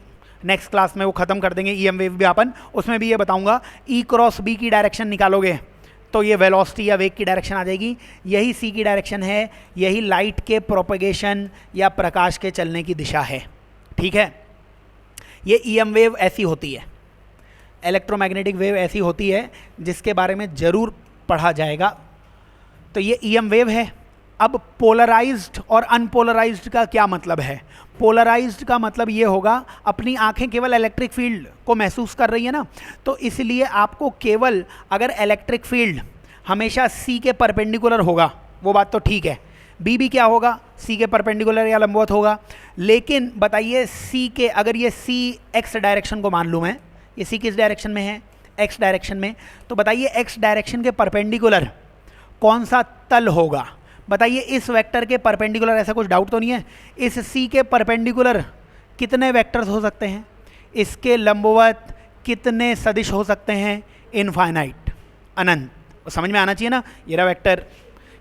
नेक्स्ट क्लास में वो ख़त्म कर देंगे, ईएम वेव भी अपन, उसमें भी ये बताऊँगा। ई क्रॉस बी की डायरेक्शन निकालोगे तो ये वेलोसिटी या वेग की डायरेक्शन आ जाएगी, यही सी की डायरेक्शन है, यही लाइट के प्रोपगेशन या प्रकाश के चलने की दिशा है। ठीक है, ये ईएम वेव ऐसी होती है, इलेक्ट्रोमैग्नेटिक वेव ऐसी होती है, जिसके बारे में ज़रूर पढ़ा जाएगा। तो ये ईएम वेव है। अब पोलराइज्ड और अनपोलराइज्ड का क्या मतलब है? पोलराइज्ड का मतलब ये होगा, अपनी आंखें केवल इलेक्ट्रिक फील्ड को महसूस कर रही है ना, तो इसलिए आपको केवल, अगर इलेक्ट्रिक फील्ड हमेशा सी के परपेंडिकुलर होगा, वो बात तो ठीक है, बी भी क्या होगा, सी के परपेंडिकुलर या लंबवत होगा। लेकिन बताइए सी के, अगर ये सी एक्स डायरेक्शन को मान लूँ मैं, ये सी किस डायरेक्शन में है, एक्स डायरेक्शन में, तो बताइए एक्स डायरेक्शन के परपेंडिकुलर कौन सा तल होगा? बताइए इस वेक्टर के परपेंडिकुलर, ऐसा कुछ डाउट तो नहीं है, इस सी के परपेंडिकुलर कितने वेक्टर्स हो सकते हैं, इसके लंबवत कितने सदिश हो सकते हैं? इनफाइनाइट, अनंत। समझ में आना चाहिए ना, ये रहा वेक्टर,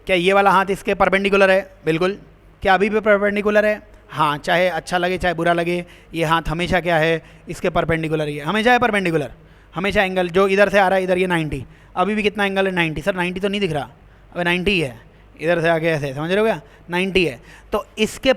क्या ये वाला हाथ इसके परपेंडिकुलर है? बिल्कुल। क्या अभी भी परपेंडिकुलर है? हाँ, चाहे अच्छा लगे चाहे बुरा लगे, ये हाथ हमेशा क्या है, इसके परपेंडिकुलर ही है, हमेशा है परपेंडिकुलर, हमेशा एंगल जो इधर से आ रहा है, इधर ये 90, अभी भी कितना एंगल है, 90। सर 90 तो नहीं दिख रहा, अबे 90 ही है, इधर से आगे ऐसे, समझ रहे हो क्या, 90 है। तो इसके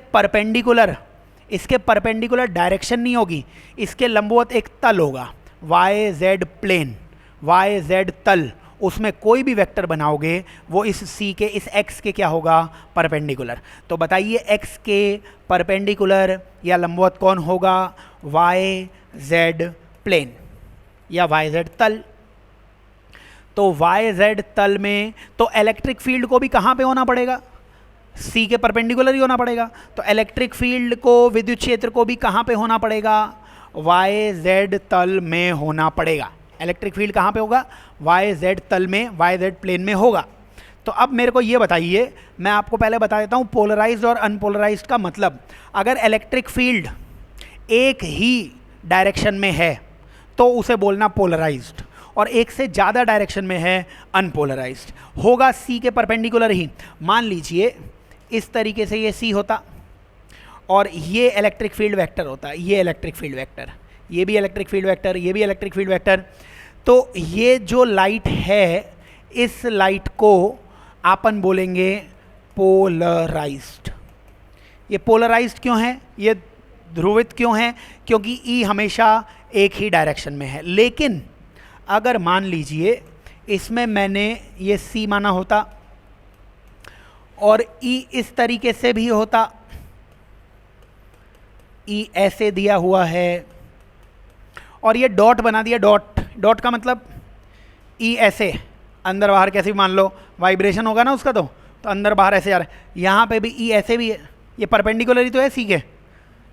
परपेंडिकुलर डायरेक्शन नहीं होगी, इसके लंबवत एक तल होगा, Y Z plane, Y Z तल, उसमें कोई भी वेक्टर बनाओगे वो इस सी के, इस एक्स के क्या होगा, परपेंडिकुलर। तो बताइए एक्स के परपेंडिकुलर या लंबवत कौन होगा? वाई जेड प्लेन या वाई जेड तल। तो वाई जेड तल में तो इलेक्ट्रिक फील्ड को भी कहाँ पे होना पड़ेगा? सी के परपेंडिकुलर ही होना पड़ेगा। तो इलेक्ट्रिक फील्ड को, विद्युत क्षेत्र को भी कहाँ पे होना पड़ेगा, वाई जेड तल में होना पड़ेगा। इलेक्ट्रिक फील्ड कहाँ पे होगा, वाई जेड तल में, वाई जेड प्लेन में होगा। तो अब मेरे को ये बताइए, मैं आपको पहले बता देता हूँ पोलराइज्ड और अनपोलराइज्ड का मतलब। अगर इलेक्ट्रिक फील्ड एक ही डायरेक्शन में है तो उसे बोलना पोलराइज्ड, और एक से ज़्यादा डायरेक्शन में है अनपोलराइज्ड। होगा सी के परपेंडिकुलर ही। मान लीजिए इस तरीके से ये सी होता और ये इलेक्ट्रिक फील्ड वेक्टर होता, ये इलेक्ट्रिक फील्ड वेक्टर, ये भी इलेक्ट्रिक फील्ड वेक्टर, ये भी इलेक्ट्रिक फील्ड वेक्टर। तो ये जो लाइट है, इस लाइट को अपन बोलेंगे पोलराइज्ड। ये पोलराइज्ड क्यों है, ये ध्रुवित क्यों है, क्योंकि ई हमेशा एक ही डायरेक्शन में है। लेकिन अगर मान लीजिए इसमें मैंने ये सी माना होता और ई इस तरीके से भी होता, ई ऐसे दिया हुआ है और ये डॉट बना दिया, डॉट, डॉट का मतलब ई ऐसे अंदर बाहर कैसे भी मान लो, वाइब्रेशन होगा ना उसका, तो अंदर बाहर ऐसे जा रहा है। यहाँ पे भी ई ऐसे भी है, ये परपेंडिकुलर ही तो है सी के,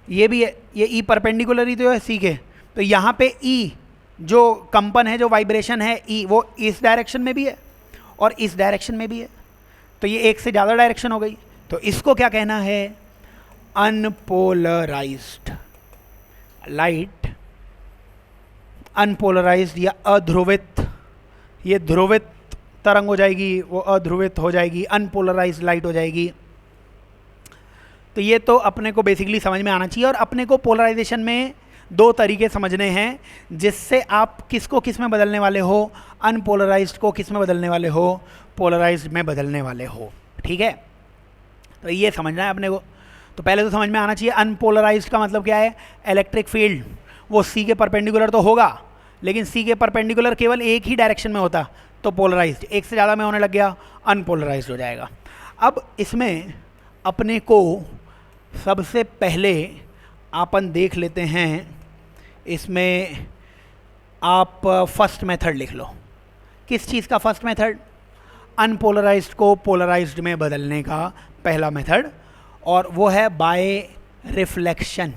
ये भी है, ये ई परपेंडिकुलर ही तो है सी के। तो यहाँ पे ई जो कंपन है, जो वाइब्रेशन है ई, वो इस डायरेक्शन में भी है और इस डायरेक्शन में भी है। तो ये एक से ज़्यादा डायरेक्शन हो गई। तो इसको क्या कहना है, अनपोलराइज्ड लाइट, अनपोलराइज्ड या अध्रुवित। ये ध्रुवित तरंग हो जाएगी, वो अध्रुवित हो जाएगी, अनपोलराइज्ड लाइट हो जाएगी। तो ये तो अपने को बेसिकली समझ में आना चाहिए। और अपने को पोलराइजेशन में दो तरीके समझने हैं जिससे आप किसको किस में बदलने वाले हो, अनपोलराइज्ड को किस में बदलने वाले हो, पोलराइज्ड में बदलने वाले हो। ठीक है, तो ये समझना है अपने को। तो पहले तो समझ में आना चाहिए अनपोलराइज्ड का मतलब क्या है। इलेक्ट्रिक फील्ड वो सी के परपेंडिकुलर तो होगा, लेकिन सी के परपेंडिकुलर केवल एक ही डायरेक्शन में होता तो पोलराइज्ड, एक से ज़्यादा में होने लग गया अनपोलराइज्ड हो जाएगा। अब इसमें अपने को सबसे पहले अपन देख लेते हैं, इसमें आप फर्स्ट मेथड लिख लो। किस चीज़ का फर्स्ट मेथड, अनपोलराइज्ड को पोलराइज्ड में बदलने का पहला मेथड, और वो है bye reflection.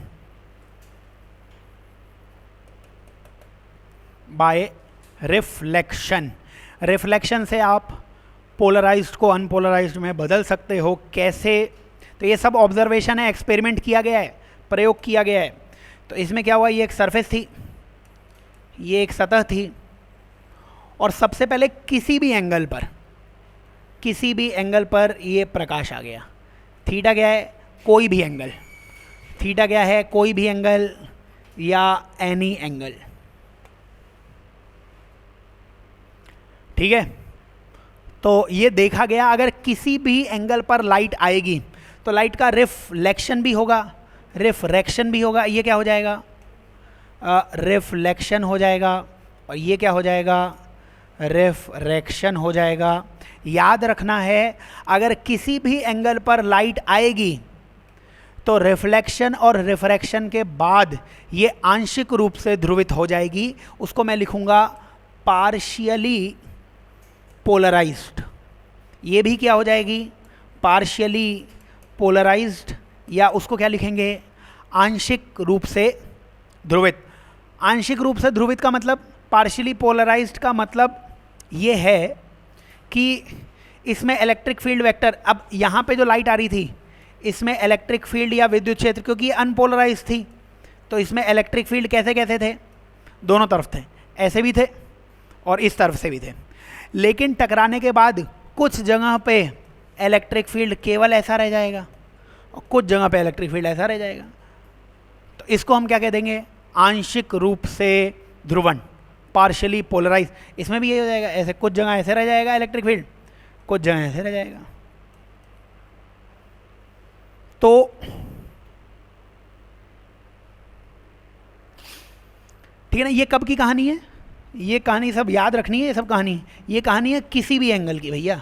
Bye reflection, reflection से आप पोलराइज्ड को अनपोलराइज्ड में बदल सकते हो। कैसे, तो ये सब ऑब्जर्वेशन है, एक्सपेरिमेंट किया गया है, प्रयोग किया गया है। तो इसमें क्या हुआ, ये एक सरफेस थी, ये एक सतह थी, और सबसे पहले किसी भी एंगल पर ये प्रकाश आ गया। थीटा क्या है, कोई भी एंगल, थीटा क्या है, कोई भी एंगल या एनी एंगल। ठीक है, तो ये देखा गया अगर किसी भी एंगल पर लाइट आएगी तो लाइट का रिफ्लेक्शन भी होगा, रिफ्रैक्शन भी होगा। ये क्या हो जाएगा, रिफ्लेक्शन हो जाएगा, और ये क्या हो जाएगा, रिफ्रैक्शन हो जाएगा। याद रखना है, अगर किसी भी एंगल पर लाइट आएगी तो रिफ्लेक्शन और रिफ्रैक्शन के बाद ये आंशिक रूप से ध्रुवित हो जाएगी। उसको मैं लिखूंगा पार्शियली पोलराइज्ड। ये भी क्या हो जाएगी, पार्शियली पोलराइज्ड, या उसको क्या लिखेंगे, आंशिक रूप से ध्रुवित। आंशिक रूप से ध्रुवित का मतलब, पार्शियली पोलराइज्ड का मतलब ये है कि इसमें इलेक्ट्रिक फील्ड वेक्टर, अब यहाँ पे जो लाइट आ रही थी इसमें इलेक्ट्रिक फील्ड या विद्युत क्षेत्र, क्योंकि अनपोलराइज्ड थी तो इसमें इलेक्ट्रिक फील्ड कैसे कैसे थे, दोनों तरफ थे, ऐसे भी थे और इस तरफ से भी थे। लेकिन टकराने के बाद कुछ जगह पे इलेक्ट्रिक फील्ड केवल ऐसा रह जाएगा और कुछ जगह पे इलेक्ट्रिक फील्ड ऐसा रह जाएगा। तो इसको हम क्या कह देंगे, आंशिक रूप से ध्रुवण, पार्शियली पोलराइज। इसमें भी ये हो जाएगा, ऐसे कुछ जगह ऐसे रह जाएगा इलेक्ट्रिक फील्ड, कुछ जगह ऐसे रह जाएगा। तो ठीक है ना, ये कब की कहानी है, ये कहानी सब याद रखनी है, ये सब कहानी, ये कहानी है किसी भी एंगल की भैया।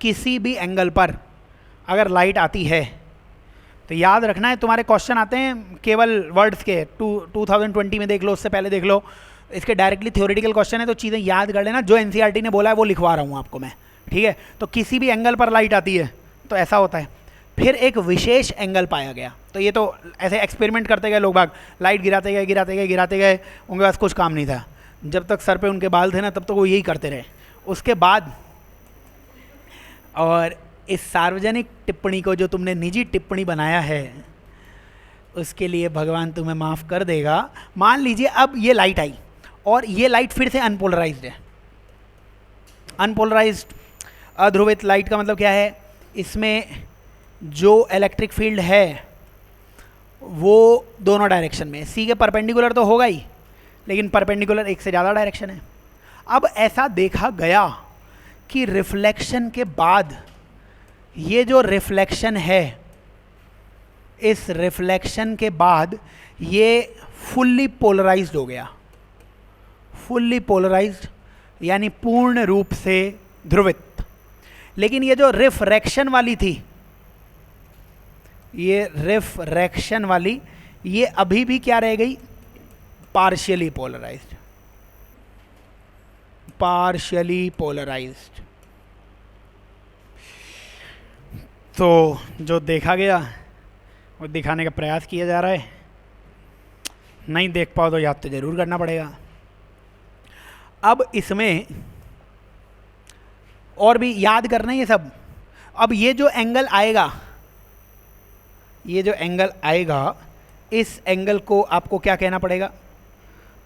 किसी भी एंगल पर अगर लाइट आती है तो याद रखना है, तुम्हारे क्वेश्चन आते हैं केवल वर्ड्स के, 2020 में देख लो, उससे पहले देख लो, इसके डायरेक्टली थ्योरेटिकल क्वेश्चन है, तो चीज़ें याद कर लेना। जो एनसीईआरटी ने बोला है वो लिखवा रहा हूँ आपको मैं, ठीक है। तो किसी भी एंगल पर लाइट आती है तो ऐसा होता है। फिर एक विशेष एंगल पाया गया, तो ये तो ऐसे एक्सपेरिमेंट करते गए लोग बाग, लाइट गिराते गए गिराते गए गिराते गए, उनके पास कुछ काम नहीं था। जब तक सर पे उनके बाल थे ना तब तक वो यही करते रहे। उसके बाद और इस सार्वजनिक टिप्पणी को जो तुमने निजी टिप्पणी बनाया है उसके लिए भगवान तुम्हें माफ़ कर देगा। मान लीजिए अब ये लाइट आई और ये लाइट फिर से अनपोलराइज्ड है। अनपोलराइज्ड अध्रुवित लाइट का मतलब क्या है, इसमें जो इलेक्ट्रिक फील्ड है वो दोनों डायरेक्शन में, सी के परपेंडिकुलर तो होगा ही, लेकिन परपेंडिकुलर एक से ज़्यादा डायरेक्शन है। अब ऐसा देखा गया कि रिफ्लेक्शन के बाद ये जो रिफ्लेक्शन है, इस रिफ्लेक्शन के बाद ये फुल्ली पोलराइज्ड हो गया। फुल्ली पोलराइज्ड यानी पूर्ण रूप से ध्रुवित। लेकिन ये जो रिफ्रैक्शन वाली थी, ये रिफ्रैक्शन वाली, ये अभी भी क्या रह गई, पार्शियली पोलराइज्ड। Partially polarised. तो जो देखा गया वो दिखाने का प्रयास किया जा रहा है। नहीं देख पाओ तो याद तो जरूर करना पड़ेगा। अब इसमें और भी याद करना है ये सब। अब ये जो एंगल आएगा, ये जो एंगल आएगा, इस एंगल को आपको क्या कहना पड़ेगा,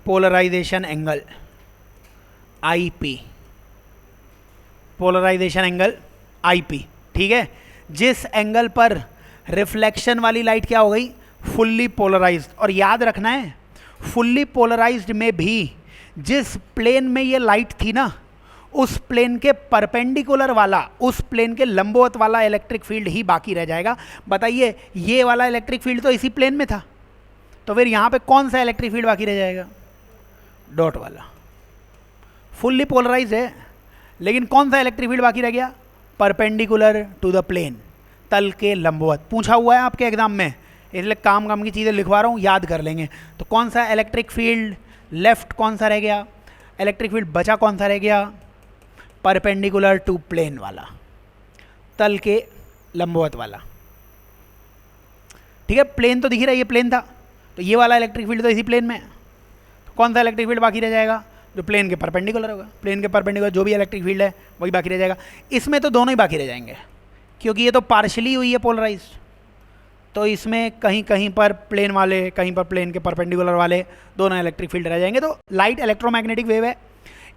polarisation angle, IP. Polarisation angle IP, ठीक है। जिस एंगल पर रिफ्लेक्शन वाली लाइट क्या हो गई, फुल्ली पोलराइज्ड। और याद रखना है, फुल्ली पोलराइज्ड में भी जिस प्लेन में ये लाइट थी ना, उस प्लेन के परपेंडिकुलर वाला, उस प्लेन के लंबवत वाला इलेक्ट्रिक फील्ड ही बाकी रह जाएगा। बताइए, ये वाला इलेक्ट्रिक फील्ड तो इसी प्लेन में था, तो फिर यहाँ पे कौन सा इलेक्ट्रिक फील्ड बाकी रह जाएगा, डॉट वाला। फुल्ली पोलराइज्ड है, लेकिन कौन सा इलेक्ट्रिक फील्ड बाकी रह गया, परपेंडिकुलर टू द प्लेन, तल के लंबवत। पूछा हुआ है आपके एग्जाम में, इसलिए काम की चीज़ें लिखवा रहा हूँ, याद कर लेंगे। तो कौन सा इलेक्ट्रिक फील्ड लेफ्ट कौन सा रह गया, इलेक्ट्रिक फील्ड बचा कौन सा रह गया, परपेंडिकुलर टू प्लेन वाला, तल के लंबवत वाला, ठीक है। प्लेन तो दिख रहा है, ये प्लेन था, तो ये वाला इलेक्ट्रिक फील्ड तो इसी प्लेन में है। तो कौन सा इलेक्ट्रिक फील्ड बाकी रह जाएगा, जो प्लेन के परपेंडिकुलर होगा। प्लेन के परपेंडिकुलर जो भी इलेक्ट्रिक फील्ड है वही बाकी रह जाएगा। इसमें तो दोनों ही बाकी रह जाएंगे, क्योंकि ये तो पार्शली हुई है पोलराइज्ड। तो इसमें कहीं कहीं पर प्लेन वाले, कहीं पर प्लेन के परपेंडिकुलर वाले दोनों इलेक्ट्रिक फील्ड रह जाएंगे। तो लाइट इलेक्ट्रोमैग्नेटिक वेव है,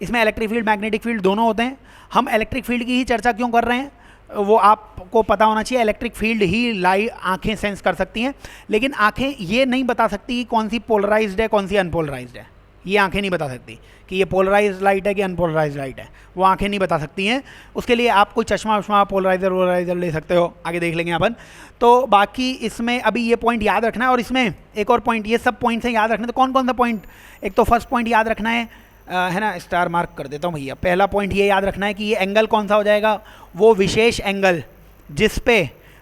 इसमें इलेक्ट्रिक फील्ड मैग्नेटिक फील्ड दोनों होते हैं। हम इलेक्ट्रिक फील्ड की ही चर्चा क्यों कर रहे हैं, वो आपको पता होना चाहिए। इलेक्ट्रिक फील्ड ही लाइट आंखें सेंस कर सकती हैं, लेकिन आंखें ये नहीं बता सकती कि कौन सी पोलराइज्ड है कौन सी अनपोलराइज्ड है। ये आंखें नहीं बता सकती कि ये पोलराइज्ड लाइट है कि अनपोलराइज्ड लाइट है, वो आंखें नहीं बता सकती हैं। उसके लिए आप कोई चश्मा वश्मा पोलराइजर ले सकते हो, आगे देख लेंगे अपन। तो बाकी इसमें अभी ये पॉइंट याद रखना है। और इसमें एक और पॉइंट, ये सब पॉइंट्स हैं याद रखने। तो कौन कौन सा पॉइंट, एक तो फर्स्ट पॉइंट याद रखना है ना, स्टार मार्क कर देता हूँ भैया। पहला पॉइंट ये याद रखना है कि ये एंगल कौन सा हो जाएगा, वो विशेष एंगल जिस पे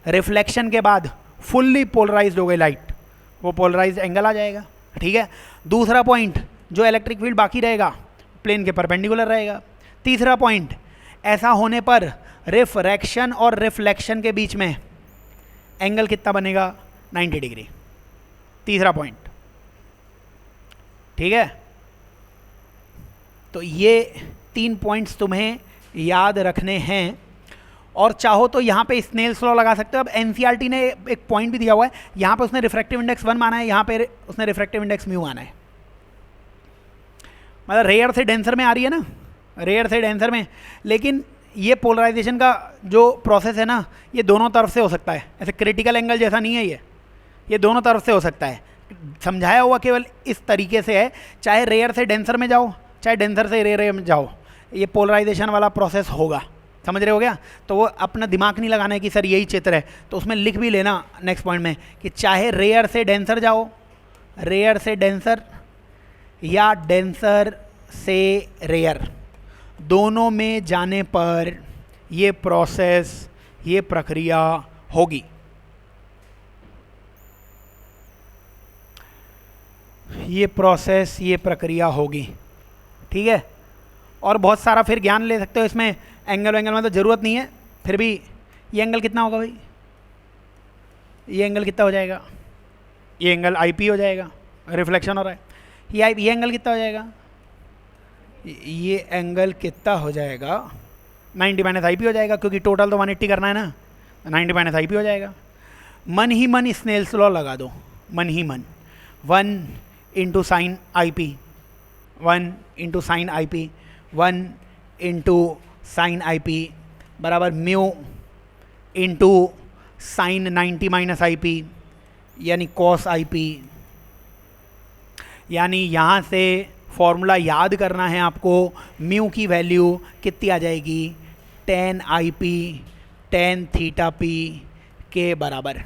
रिफ्लेक्शन के बाद फुल्ली पोलराइज्ड हो गई लाइट, वो पोलराइज्ड एंगल आ जाएगा, ठीक है। दूसरा पॉइंट, जो इलेक्ट्रिक फील्ड बाकी रहेगा प्लेन के परपेंडिकुलर रहेगा। तीसरा पॉइंट, ऐसा होने पर रिफ्रैक्शन और रिफ्लेक्शन के बीच में एंगल कितना बनेगा, 90 डिग्री। तीसरा पॉइंट, ठीक है। तो ये 3 पॉइंट्स तुम्हें याद रखने हैं। और चाहो तो यहाँ पे स्नेल्स लॉ लगा सकते हो। अब एनसीईआरटी ने एक पॉइंट भी दिया हुआ है, यहाँ पे उसने रिफ्रैक्टिव इंडेक्स 1 माना है, यहाँ पे उसने रिफ्रैक्टिव इंडेक्स म्यू माना है। मतलब रेयर से डेंसर में आ रही है ना, रेयर से डेंसर में। लेकिन ये पोलराइजेशन का जो प्रोसेस है ना, ये दोनों तरफ से हो सकता है, ऐसे क्रिटिकल एंगल जैसा नहीं है ये दोनों तरफ से हो सकता है। समझाया हुआ केवल इस तरीके से है, चाहे रेयर से डेंसर में जाओ चाहे डेंसर से रेयर में जाओ, ये पोलराइजेशन वाला प्रोसेस होगा। समझ रहे हो गया। तो वो अपना दिमाग नहीं लगाना है कि सर यही चित्र है, तो उसमें लिख भी लेना नेक्स्ट पॉइंट में कि चाहे रेयर से डेंसर जाओ, रेयर से डेंसर या डेंसर से रेयर, दोनों में जाने पर ये प्रोसेस, ये प्रक्रिया होगी। ये प्रोसेस, ये प्रक्रिया होगी, ठीक है। और बहुत सारा फिर ज्ञान ले सकते हो इसमें। एंगल वेंगल में तो ज़रूरत नहीं है, फिर भी ये एंगल कितना होगा भाई? ये एंगल कितना हो जाएगा? ये एंगल आई पी हो जाएगा, रिफ्लेक्शन हो रहा है। ये एंगल कितना हो जाएगा? ये एंगल कितना हो जाएगा? 90 माइनस आई पी हो जाएगा, क्योंकि टोटल तो 180 करना है ना, 90 माइनस आई पी हो जाएगा। मन ही मन स्नेल्स लॉ लगा दो, मन ही मन। 1 into sine I P, 1 into sine I P, 1 into sine I P बराबर mu into sine 90 minus I P यानी कॉस आई पी। यानी यहाँ से फॉर्मूला याद करना है आपको, म्यू की वैल्यू कितनी आ जाएगी? tan I P tan theta P के बराबर।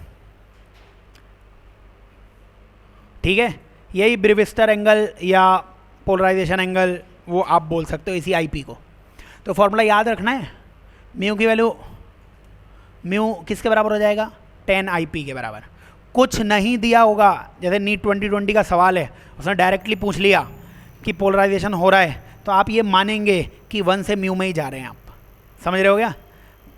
ठीक है, यही ब्रिविस्टर एंगल या पोलराइजेशन एंगल वो आप बोल सकते हो इसी आई पी को। तो फॉर्मूला याद रखना है, म्यू की वैल्यू, म्यू किसके बराबर हो जाएगा? tan आई पी के बराबर। कुछ नहीं दिया होगा, जैसे नीट 2020 का सवाल है, उसने डायरेक्टली पूछ लिया कि पोलराइजेशन हो रहा है, तो आप ये मानेंगे कि 1 से म्यू में ही जा रहे हैं आप। समझ रहे हो क्या?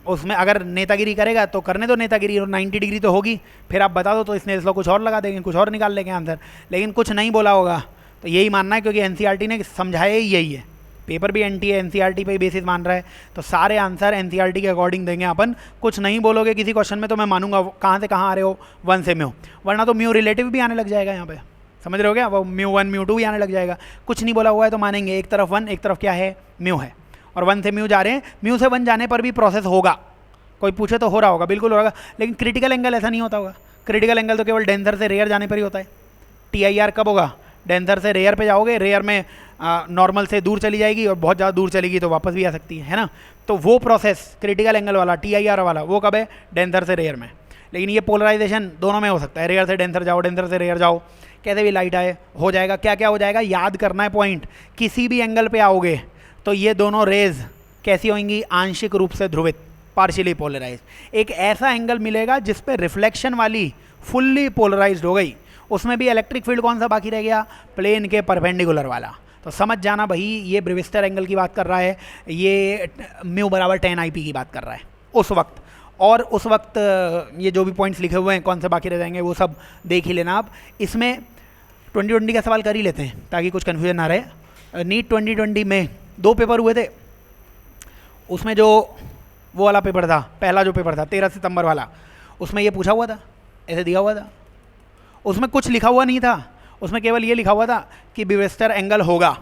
उसमें अगर नेतागिरी करेगा तो करने दो नेतागिरी, और 90 डिग्री तो होगी, फिर आप बता दो तो स्नेल्स लॉ कुछ और लगा देंगे, कुछ और निकाल लेंगे आंसर। लेकिन कुछ नहीं बोला होगा तो यही मानना है, क्योंकि एनसीईआरटी ने समझाया ही यही है। पेपर भी एनटी है, एनसीईआरटी पे बेसिस मान रहा है, तो सारे आंसर एनसीईआरटी के अकॉर्डिंग देंगे अपन। कुछ नहीं बोलोगे किसी क्वेश्चन में तो मैं मानूंगा कहाँ से कहाँ आ रहे हो, 1 से म्यू, वरना तो म्यू रिलेटिव भी आने लग जाएगा यहाँ पे। समझ रहे हो क्या? वो म्यू 1 म्यू 2 भी आने लग जाएगा। कुछ नहीं बोला हुआ है तो मानेंगे, एक तरफ 1 एक तरफ क्या है? म्यू है, और 1 से म्यू जा रहे हैं। म्यू से 1 जाने पर भी प्रोसेस होगा, कोई पूछे तो हो रहा होगा, बिल्कुल होगा, लेकिन क्रिटिकल एंगल ऐसा नहीं होता होगा। क्रिटिकल एंगल तो केवल डेंसर से रेयर जाने पर ही होता है। TIR कब होगा? डेंसर से रेयर पे जाओगे, रेयर में नॉर्मल से दूर चली जाएगी, और बहुत ज़्यादा दूर चलेगी तो वापस भी आ सकती है ना। तो वो प्रोसेस क्रिटिकल एंगल वाला TIR वाला वो कब है? डेंसर से रेयर में। लेकिन ये पोलराइजेशन दोनों में हो सकता है, रेयर से डेंसर जाओ, डेंसर से रेयर जाओ, कैसे भी लाइट आए, हो जाएगा। क्या क्या हो जाएगा याद करना है पॉइंट। किसी भी एंगल पे आओगे तो ये दोनों रेज कैसी होंगी? आंशिक रूप से ध्रुवित, पार्शियली पोलराइज। एक ऐसा एंगल मिलेगा जिस पे रिफ्लेक्शन वाली फुल्ली पोलराइज्ड हो गई, उसमें भी इलेक्ट्रिक फील्ड कौन सा बाकी रह गया? प्लेन के परपेंडिकुलर वाला। तो समझ जाना भाई, ये ब्रिविस्टर एंगल की बात कर रहा है, ये म्यू बराबर tan आई पी की बात कर रहा है उस वक्त। और उस वक्त ये जो भी पॉइंट्स लिखे हुए हैं कौन से बाकी रह जाएंगे वो सब देख ही लेना आप। इसमें 2020 का सवाल कर ही लेते हैं ताकि कुछ कन्फ्यूजन ना रहे। नीट 2020 में 2 पेपर हुए थे, उसमें जो वो वाला पेपर था, पहला जो पेपर था 13 सितंबर वाला, उसमें ये पूछा हुआ था, ऐसे दिया हुआ था, उसमें कुछ लिखा हुआ नहीं था, उसमें केवल ये लिखा हुआ था कि ब्रिविस्टर एंगल होगा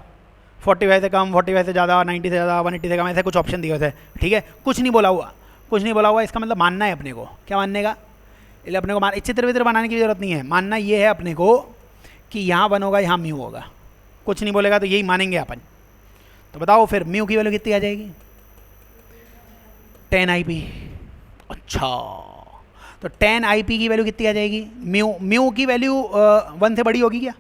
45 से कम, 45 से ज़्यादा, 90 से ज़्यादा, 180 से कम, ऐसे कुछ ऑप्शन दिए हुए थे। ठीक है, कुछ नहीं बोला हुआ, कुछ नहीं बोला हुआ। इसका मतलब मानना है अपने को। क्या मानने का? इसलिए अपने को चित्र वित्र बनाने की जरूरत नहीं है, मानना ये है अपने को कि यहाँ 1 होगा, यहाँ म्यू होगा। कुछ नहीं बोलेगा तो यही मानेंगे अपन। तो बताओ फिर म्यू की वैल्यू कितनी आ जाएगी? tan I P. अच्छा, तो tan आई पी की वैल्यू कितनी आ जाएगी? म्यू की वैल्यू 1 से बड़ी होगी क्या?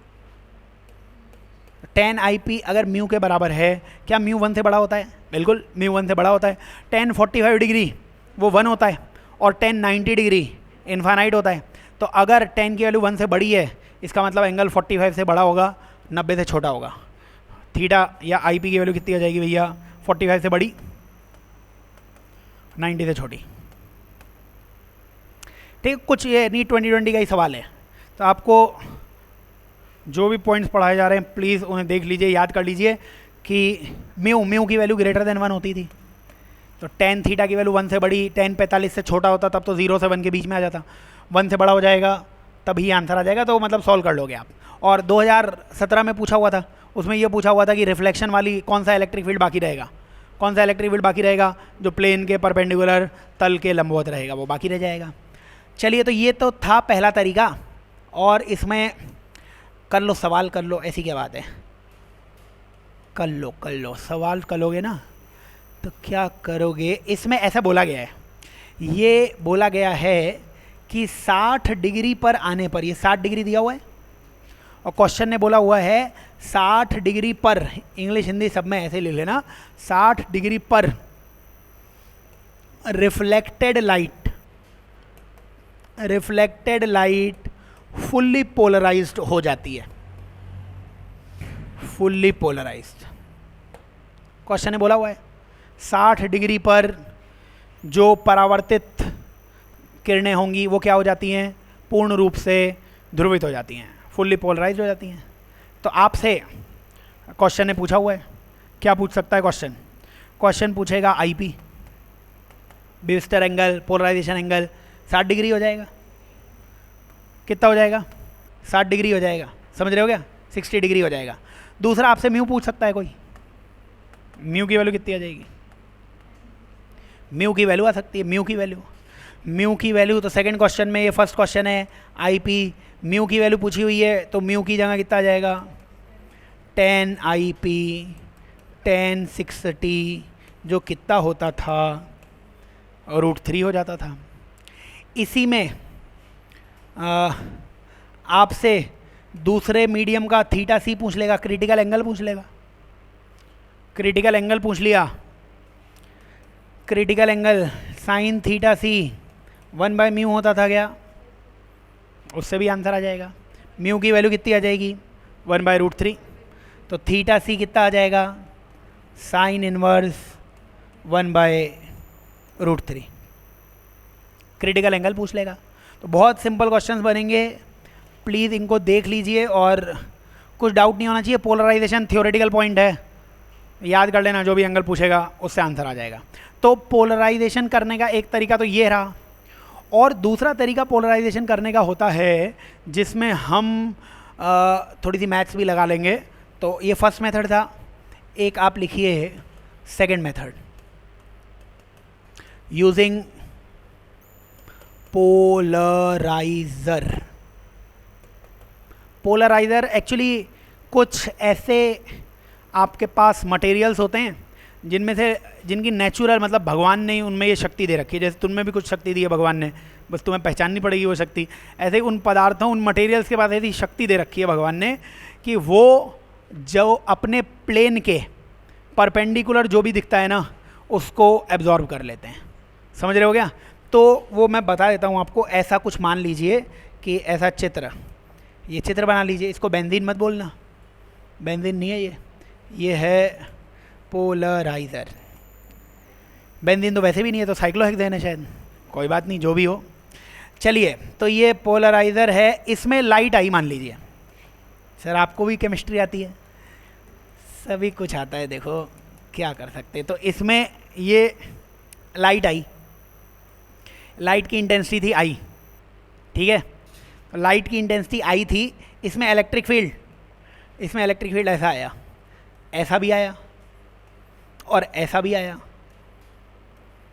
tan आई पी अगर म्यू के बराबर है, क्या म्यू 1 से बड़ा होता है? बिल्कुल, म्यू 1 से बड़ा होता है। tan 45 डिग्री वो 1 होता है, और tan 90 डिग्री इन्फानाइट होता है। तो अगर tan की वैल्यू 1 से बड़ी है, इसका मतलब एंगल 45 से बड़ा होगा, 90 से छोटा होगा। थीटा या आई पी की वैल्यू कितनी आ जाएगी भैया? 45 से बड़ी, 90 से छोटी। ठीक, कुछ ये नीट 2020 का ही सवाल है, तो आपको जो भी पॉइंट्स पढ़ाए जा रहे हैं प्लीज़ उन्हें देख लीजिए, याद कर लीजिए कि म्यू की वैल्यू ग्रेटर देन 1 होती थी, तो tan थीटा की वैल्यू 1 से बड़ी, tan 45 से छोटा होता तब तो 0 से 1 के बीच में आ जाता, 1 से बड़ा हो जाएगा तभी आंसर आ जाएगा। तो मतलब सॉल्व कर लोगे आप। और 2017 में पूछा हुआ था, उसमें ये पूछा हुआ था कि रिफ्लेक्शन वाली कौन सा इलेक्ट्रिक फील्ड बाकी रहेगा? कौन सा इलेक्ट्रिक फील्ड बाकी रहेगा? जो प्लेन के परपेंडिकुलर तल के लंबवत रहेगा वो बाकी रह जाएगा। चलिए, तो ये तो था पहला तरीका, और इसमें कर लो सवाल, कर लो, ऐसी क्या बात है, कर लो सवाल करोगे ना तो क्या करोगे? इसमें ऐसा बोला गया है, ये बोला गया है कि 60 डिग्री पर आने पर, ये 60 डिग्री दिया हुआ है और क्वेश्चन ने बोला हुआ है 60 डिग्री पर, इंग्लिश हिंदी सब में ऐसे ले लेना, 60 डिग्री पर रिफ्लेक्टेड लाइट फुल्ली पोलराइज्ड हो जाती है। फुल्ली पोलराइज्ड क्वेश्चन ने बोला हुआ है 60 डिग्री पर जो परावर्तित किरणें होंगी वो क्या हो जाती हैं, पूर्ण रूप से ध्रुवित हो जाती हैं, फुल्ली पोलराइज हो जाती हैं। तो आपसे क्वेश्चन ने पूछा हुआ है, क्या पूछ सकता है क्वेश्चन? क्वेश्चन पूछेगा IP, Brewster angle, polarisation angle 60 degree हो जाएगा। कितना हो जाएगा? 60 डिग्री हो जाएगा। समझ रहे हो क्या? 60 डिग्री हो जाएगा। दूसरा आपसे म्यू पूछ सकता है कोई, म्यू की वैल्यू कितनी आ जाएगी? म्यू की वैल्यू आ सकती है, म्यू की वैल्यू तो सेकंड क्वेश्चन में, ये फर्स्ट क्वेश्चन है आईपी, म्यू की वैल्यू पूछी हुई है, तो म्यू की जगह कितना आ जाएगा? 10 IP tan 60, जो कितना होता था, √3 हो जाता था। इसी में आपसे दूसरे मीडियम का थीटा सी पूछ लेगा, क्रिटिकल एंगल पूछ लेगा। क्रिटिकल एंगल पूछ लिया, क्रिटिकल एंगल साइन थीटा सी 1/μ होता था क्या? उससे भी आंसर आ जाएगा। म्यू की वैल्यू कितनी आ जाएगी? 1/√3। तो थीटा सी कितना आ जाएगा? Sine inverse 1/√3। क्रिटिकल एंगल पूछ लेगा। तो बहुत सिंपल क्वेश्चंस बनेंगे, प्लीज़ इनको देख लीजिए और कुछ डाउट नहीं होना चाहिए। पोलराइजेशन थियोरेटिकल पॉइंट है, याद कर लेना, जो भी एंगल पूछेगा उससे आंसर आ जाएगा। तो पोलराइजेशन करने का एक तरीका तो ये रहा, और दूसरा तरीका पोलराइजेशन करने का होता है जिसमें हम थोड़ी सी मैथ्स भी लगा लेंगे। तो ये फर्स्ट मेथड था, एक आप लिखिए second method, using polariser. Polariser actually कुछ ऐसे आपके पास मटेरियल्स होते हैं जिनमें से, जिनकी नेचुरल मतलब भगवान ने उनमें ये शक्ति दे रखी है। जैसे तुममें भी कुछ शक्ति दी है भगवान ने, बस तुम्हें पहचाननी पड़ेगी वो शक्ति। ऐसे ही उन पदार्थों, उन मटेरियल्स के पास ऐसी शक्ति दे रखी है भगवान ने कि वो जो अपने प्लेन के परपेंडिकुलर जो भी दिखता है ना, उसको एब्जॉर्ब कर लेते हैं। समझ रहे हो क्या? तो वो मैं बता देता हूँ आपको। ऐसा कुछ मान लीजिए कि ऐसा चित्र, ये चित्र बना लीजिए। इसको बेंजीन मत बोलना, बेंजीन नहीं है ये है पोलराइज़र। बेंजीन तो वैसे भी नहीं है, तो साइक्लोहेक्सेन है शायद, कोई बात नहीं, जो भी हो। चलिए, तो ये पोलराइज़र है, इसमें लाइट आई मान लीजिए। सर आपको भी केमिस्ट्री आती है, सभी कुछ आता है, देखो क्या कर सकते। तो इसमें ये लाइट आई, लाइट की इंटेंसिटी थी आई, ठीक है? तो लाइट की इंटेंसिटी आई थी, इसमें इलेक्ट्रिक फील्ड, इसमें इलेक्ट्रिक फील्ड ऐसा आया, ऐसा भी आया और ऐसा भी आया।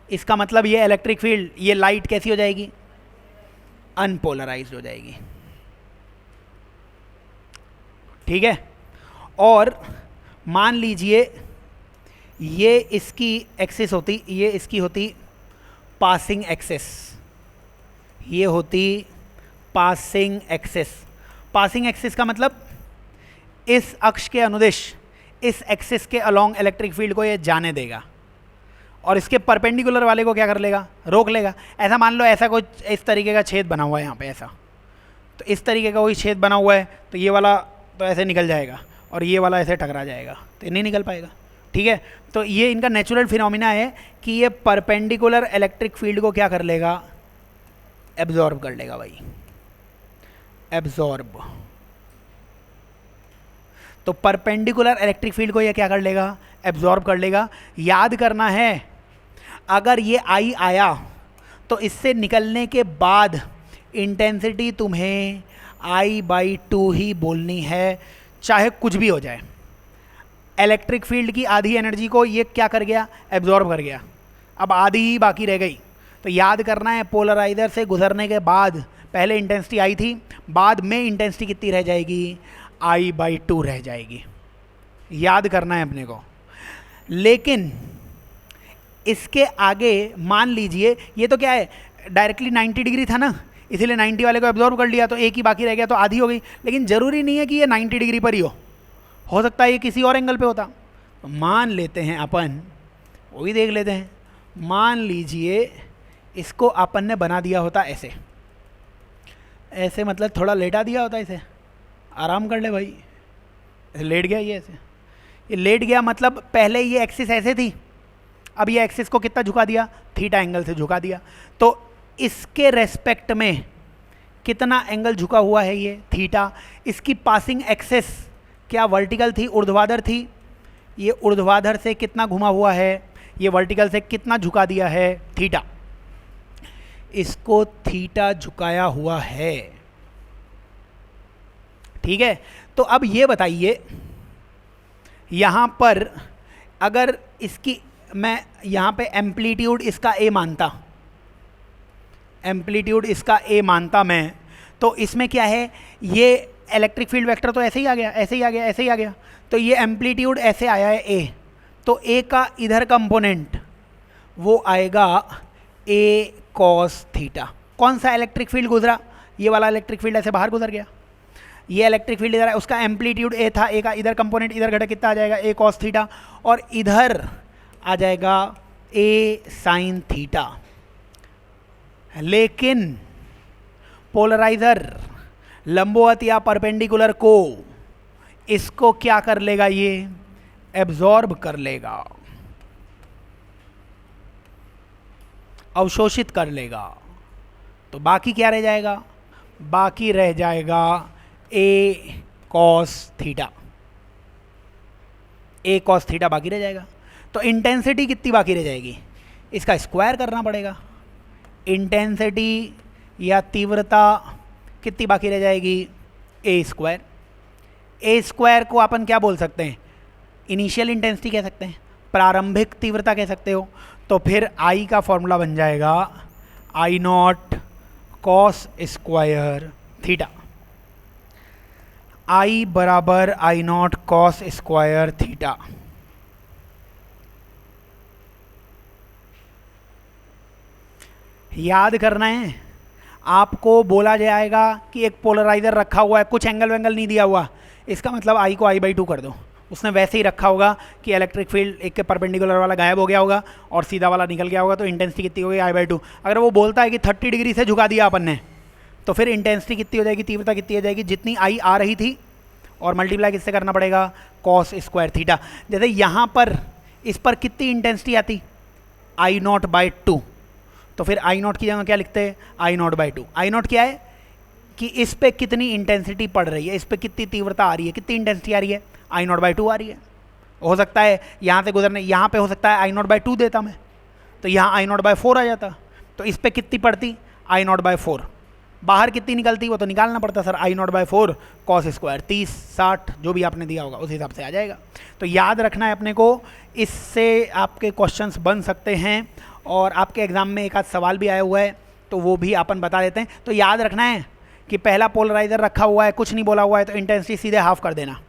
इसका मतलब ये इलेक्ट्रिक फील्ड, ये लाइट कैसी हो जाएगी? अनपोलराइज्ड हो जाएगी, ठीक है? और मान लीजिए ये इसकी एक्सिस होती, ये इसकी होती पासिंग एक्सिस, ये होती पासिंग एक्सिस। पासिंग एक्सिस का मतलब इस अक्ष के अनुदिश, इस एक्सिस के अलोंग इलेक्ट्रिक फील्ड को ये जाने देगा, और इसके परपेंडिकुलर वाले को क्या कर लेगा? रोक लेगा। ऐसा मान लो, ऐसा कुछ इस तरीके का छेद बना हुआ है यहाँ पे, ऐसा, तो इस तरीके का कोई छेद बना हुआ है, तो ये वाला तो ऐसे निकल जाएगा और ये वाला ऐसे टकरा जाएगा, तो नहीं निकल पाएगा, ठीक है? तो ये इनका नेचुरल फिनोमिना है कि ये परपेंडिकुलर इलेक्ट्रिक फील्ड को क्या कर लेगा? एब्जॉर्ब कर लेगा भाई, एब्जॉर्ब। तो परपेंडिकुलर इलेक्ट्रिक फील्ड को ये क्या कर लेगा? एब्जॉर्ब कर लेगा। याद करना है, अगर ये आई आया तो इससे निकलने के बाद इंटेंसिटी तुम्हें I/2 ही बोलनी है, चाहे कुछ भी हो जाए। इलेक्ट्रिक फील्ड की आधी एनर्जी को ये क्या कर गया? एब्जॉर्ब कर गया, अब आधी ही बाकी रह गई। तो याद करना है, पोलराइजर से गुजरने के बाद पहले इंटेंसिटी आई थी, बाद में इंटेंसिटी कितनी रह जाएगी? I/2 रह जाएगी। याद करना है अपने को। लेकिन इसके आगे मान लीजिए, ये तो क्या है, डायरेक्टली 90 डिग्री था ना, इसीलिए 90 वाले को एब्जॉर्ब कर लिया, तो एक ही बाकी रह गया, तो आधी हो गई। लेकिन ज़रूरी नहीं है कि ये 90 डिग्री पर ही हो सकता है ये किसी और एंगल पे होता। तो मान लेते हैं अपन, वो भी देख लेते हैं। मान लीजिए इसको अपन ने बना दिया होता ऐसे, ऐसे मतलब थोड़ा लेटा दिया होता, इसे आराम कर ले भाई, ऐसे लेट गया ये, ऐसे ये लेट गया, मतलब पहले ये एक्सिस ऐसे थी, अब ये एक्सिस को कितना झुका दिया, थीटा एंगल से झुका दिया। तो इसके रेस्पेक्ट में कितना एंगल झुका हुआ है ये थीटा। इसकी पासिंग एक्सेस क्या वर्टिकल थी, ऊर्ध्वाधर थी, ये ऊर्ध्वाधर से कितना घुमा हुआ है, ये वर्टिकल से कितना झुका दिया है थीटा, इसको थीटा झुकाया हुआ है। ठीक है, तो अब ये बताइए यहाँ पर अगर इसकी मैं यहाँ पे एम्पलीट्यूड इसका ए मानता, एम्पलीट्यूड इसका ए मानता मैं, तो इसमें क्या है, ये इलेक्ट्रिक फील्ड वेक्टर तो ऐसे ही आ गया, ऐसे ही आ गया, ऐसे ही आ गया, तो ये एम्पलीट्यूड ऐसे आया है ए, तो ए का इधर कंपोनेंट वो आएगा ए कॉस थीटा। कौन सा इलेक्ट्रिक फील्ड गुजरा, ये वाला इलेक्ट्रिक फील्ड ऐसे बाहर गुजर गया, ये इलेक्ट्रिक फील्ड इधर है, उसका एम्पलीट्यूड ए था, ए का इधर कंपोनेंट इधर घटक कितना आ जाएगा, ए कॉस थीटा, और इधर आ जाएगा ए साइन थीटा। लेकिन पोलराइजर लंबवत या परपेंडिकुलर को इसको क्या कर लेगा, ये एब्जॉर्ब कर लेगा, अवशोषित कर लेगा। तो बाकी क्या रह जाएगा, बाकी रह जाएगा ए कॉस थीटा, ए कॉस थीटा बाकी रह जाएगा। तो इंटेंसिटी कितनी बाकी रह जाएगी, इसका स्क्वायर करना पड़ेगा। इंटेंसिटी या तीव्रता कितनी बाकी रह जाएगी, ए स्क्वायर। ए स्क्वायर को अपन क्या बोल सकते हैं, इनिशियल इंटेंसिटी कह सकते हैं, प्रारंभिक तीव्रता कह सकते हो। तो फिर आई का फॉर्मूला बन जाएगा आई नॉट कॉस स्क्वायर थीटा, आई बराबर आई नॉट कॉस स्क्वायर थीटा। याद करना है, आपको बोला जाएगा कि एक पोलराइजर रखा हुआ है, कुछ एंगल वेंगल नहीं दिया हुआ, इसका मतलब आई को I/2 कर दो। उसने वैसे ही रखा होगा कि इलेक्ट्रिक फील्ड एक के परपेंडिकुलर वाला गायब हो गया होगा और सीधा वाला निकल गया होगा, तो इंटेंसिटी कितनी होगी, I/2। अगर वो बोलता है कि 30 डिग्री से झुका दिया अपन ने, तो फिर इंटेंसिटी कितनी हो जाएगी, तीव्रता कितनी हो जाएगी, जितनी आई आ रही थी और मल्टीप्लाई किससे करना पड़ेगा, कॉस स्क्वायर थीटा। जैसे यहाँ पर इस पर कितनी इंटेंसिटी आती, I0/2, तो फिर I0 की जगह क्या लिखते हैं, I0/2। I0 क्या है कि इस पे कितनी इंटेंसिटी पड़ रही है, इस पे कितनी तीव्रता आ रही है, कितनी इंटेंसिटी आ रही है, I0/2 आ रही है। हो सकता है यहाँ से गुजरने, यहाँ पे हो सकता है I0/2 देता मैं, तो यहाँ I0/4 आ जाता। तो इस पे कितनी पड़ती, I0/4। बाहर कितनी निकलती वो तो निकालना पड़ता सर, I0/4 कॉस स्क्वायर, 30 60 जो भी आपने दिया होगा उस हिसाब से आ जाएगा। तो याद रखना है अपने को, इससे आपके क्वेश्चंस बन सकते हैं और आपके एग्जाम में एक आध सवाल भी आया हुआ है, तो वो भी अपन बता देते हैं। तो याद रखना है कि पहला पोलराइजर रखा हुआ है, कुछ नहीं बोला हुआ है, तो इंटेंसिटी सीधे हाफ कर देना।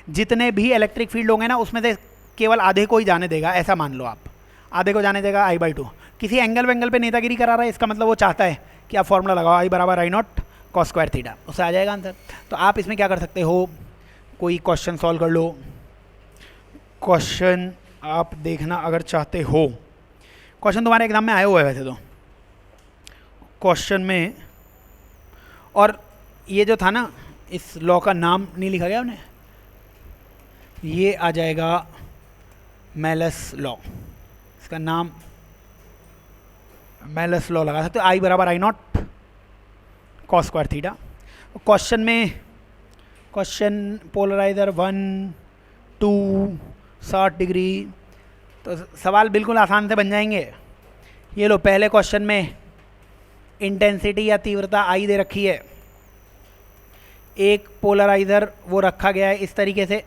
जितने भी इलेक्ट्रिक फील्ड होंगे ना, उसमें से केवल आधे को ही जाने देगा, ऐसा मान लो आप, आधे को जाने देगा I/2। किसी एंगल वेंगल पे नेतागिरी करा रहा है, इसका मतलब वो चाहता है कि आप फॉर्मूला लगाओ आई बराबर I0 कॉस स्क्वायर थीटा, उससे आ जाएगा आंसर। तो आप इसमें क्या कर सकते हो, कोई क्वेश्चन सॉल्व कर लो। क्वेश्चन आप देखना अगर चाहते हो, क्वेश्चन तुम्हारे एग्जाम में आए हुए हैं वैसे तो क्वेश्चन में, और ये जो था ना, इस लॉ का नाम नहीं लिखा गया हमने, ये आ जाएगा मेलस लॉ, इसका नाम मेलस लॉ लगा सकते हो, आई बराबर I0 cos square theta. Question में, क्वेश्चन पोलराइजर 1 2 60 डिग्री, तो सवाल बिल्कुल आसान से बन जाएंगे। ये लो, पहले क्वेश्चन में इंटेंसिटी या तीव्रता आई दे रखी है, एक पोलराइजर वो रखा गया है इस तरीके से,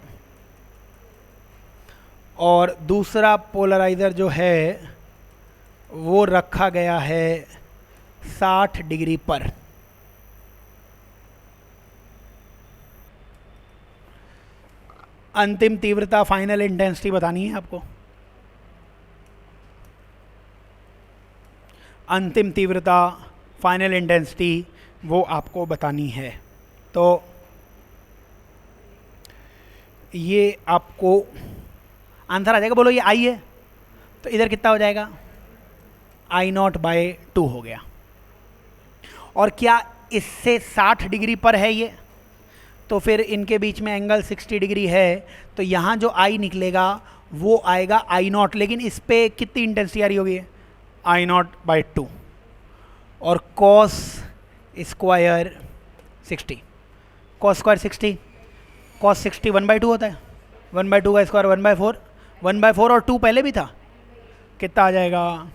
और दूसरा पोलराइजर जो है वो रखा गया है 60 डिग्री पर। अंतिम तीव्रता, फाइनल इंटेंसिटी बतानी है आपको, अंतिम तीव्रता फाइनल इंटेंसिटी वो आपको बतानी है। तो ये आपको आंसर आ जाएगा, बोलो ये आई है, तो इधर कितना हो जाएगा, I0/2 हो गया। और क्या इससे 60 डिग्री पर है ये, तो फिर इनके बीच में एंगल 60 डिग्री है, तो यहाँ जो I निकलेगा वो आएगा आई नॉट, लेकिन इस पे कितनी इंटेंसिटी आ रही होगी, आई नॉट बाई 2, और cos square 60, cos square 60, cos 60 1/2 होता है, 1/2 का स्क्वायर 1/4, 1/4 और 2 पहले भी था, कितना आ जाएगा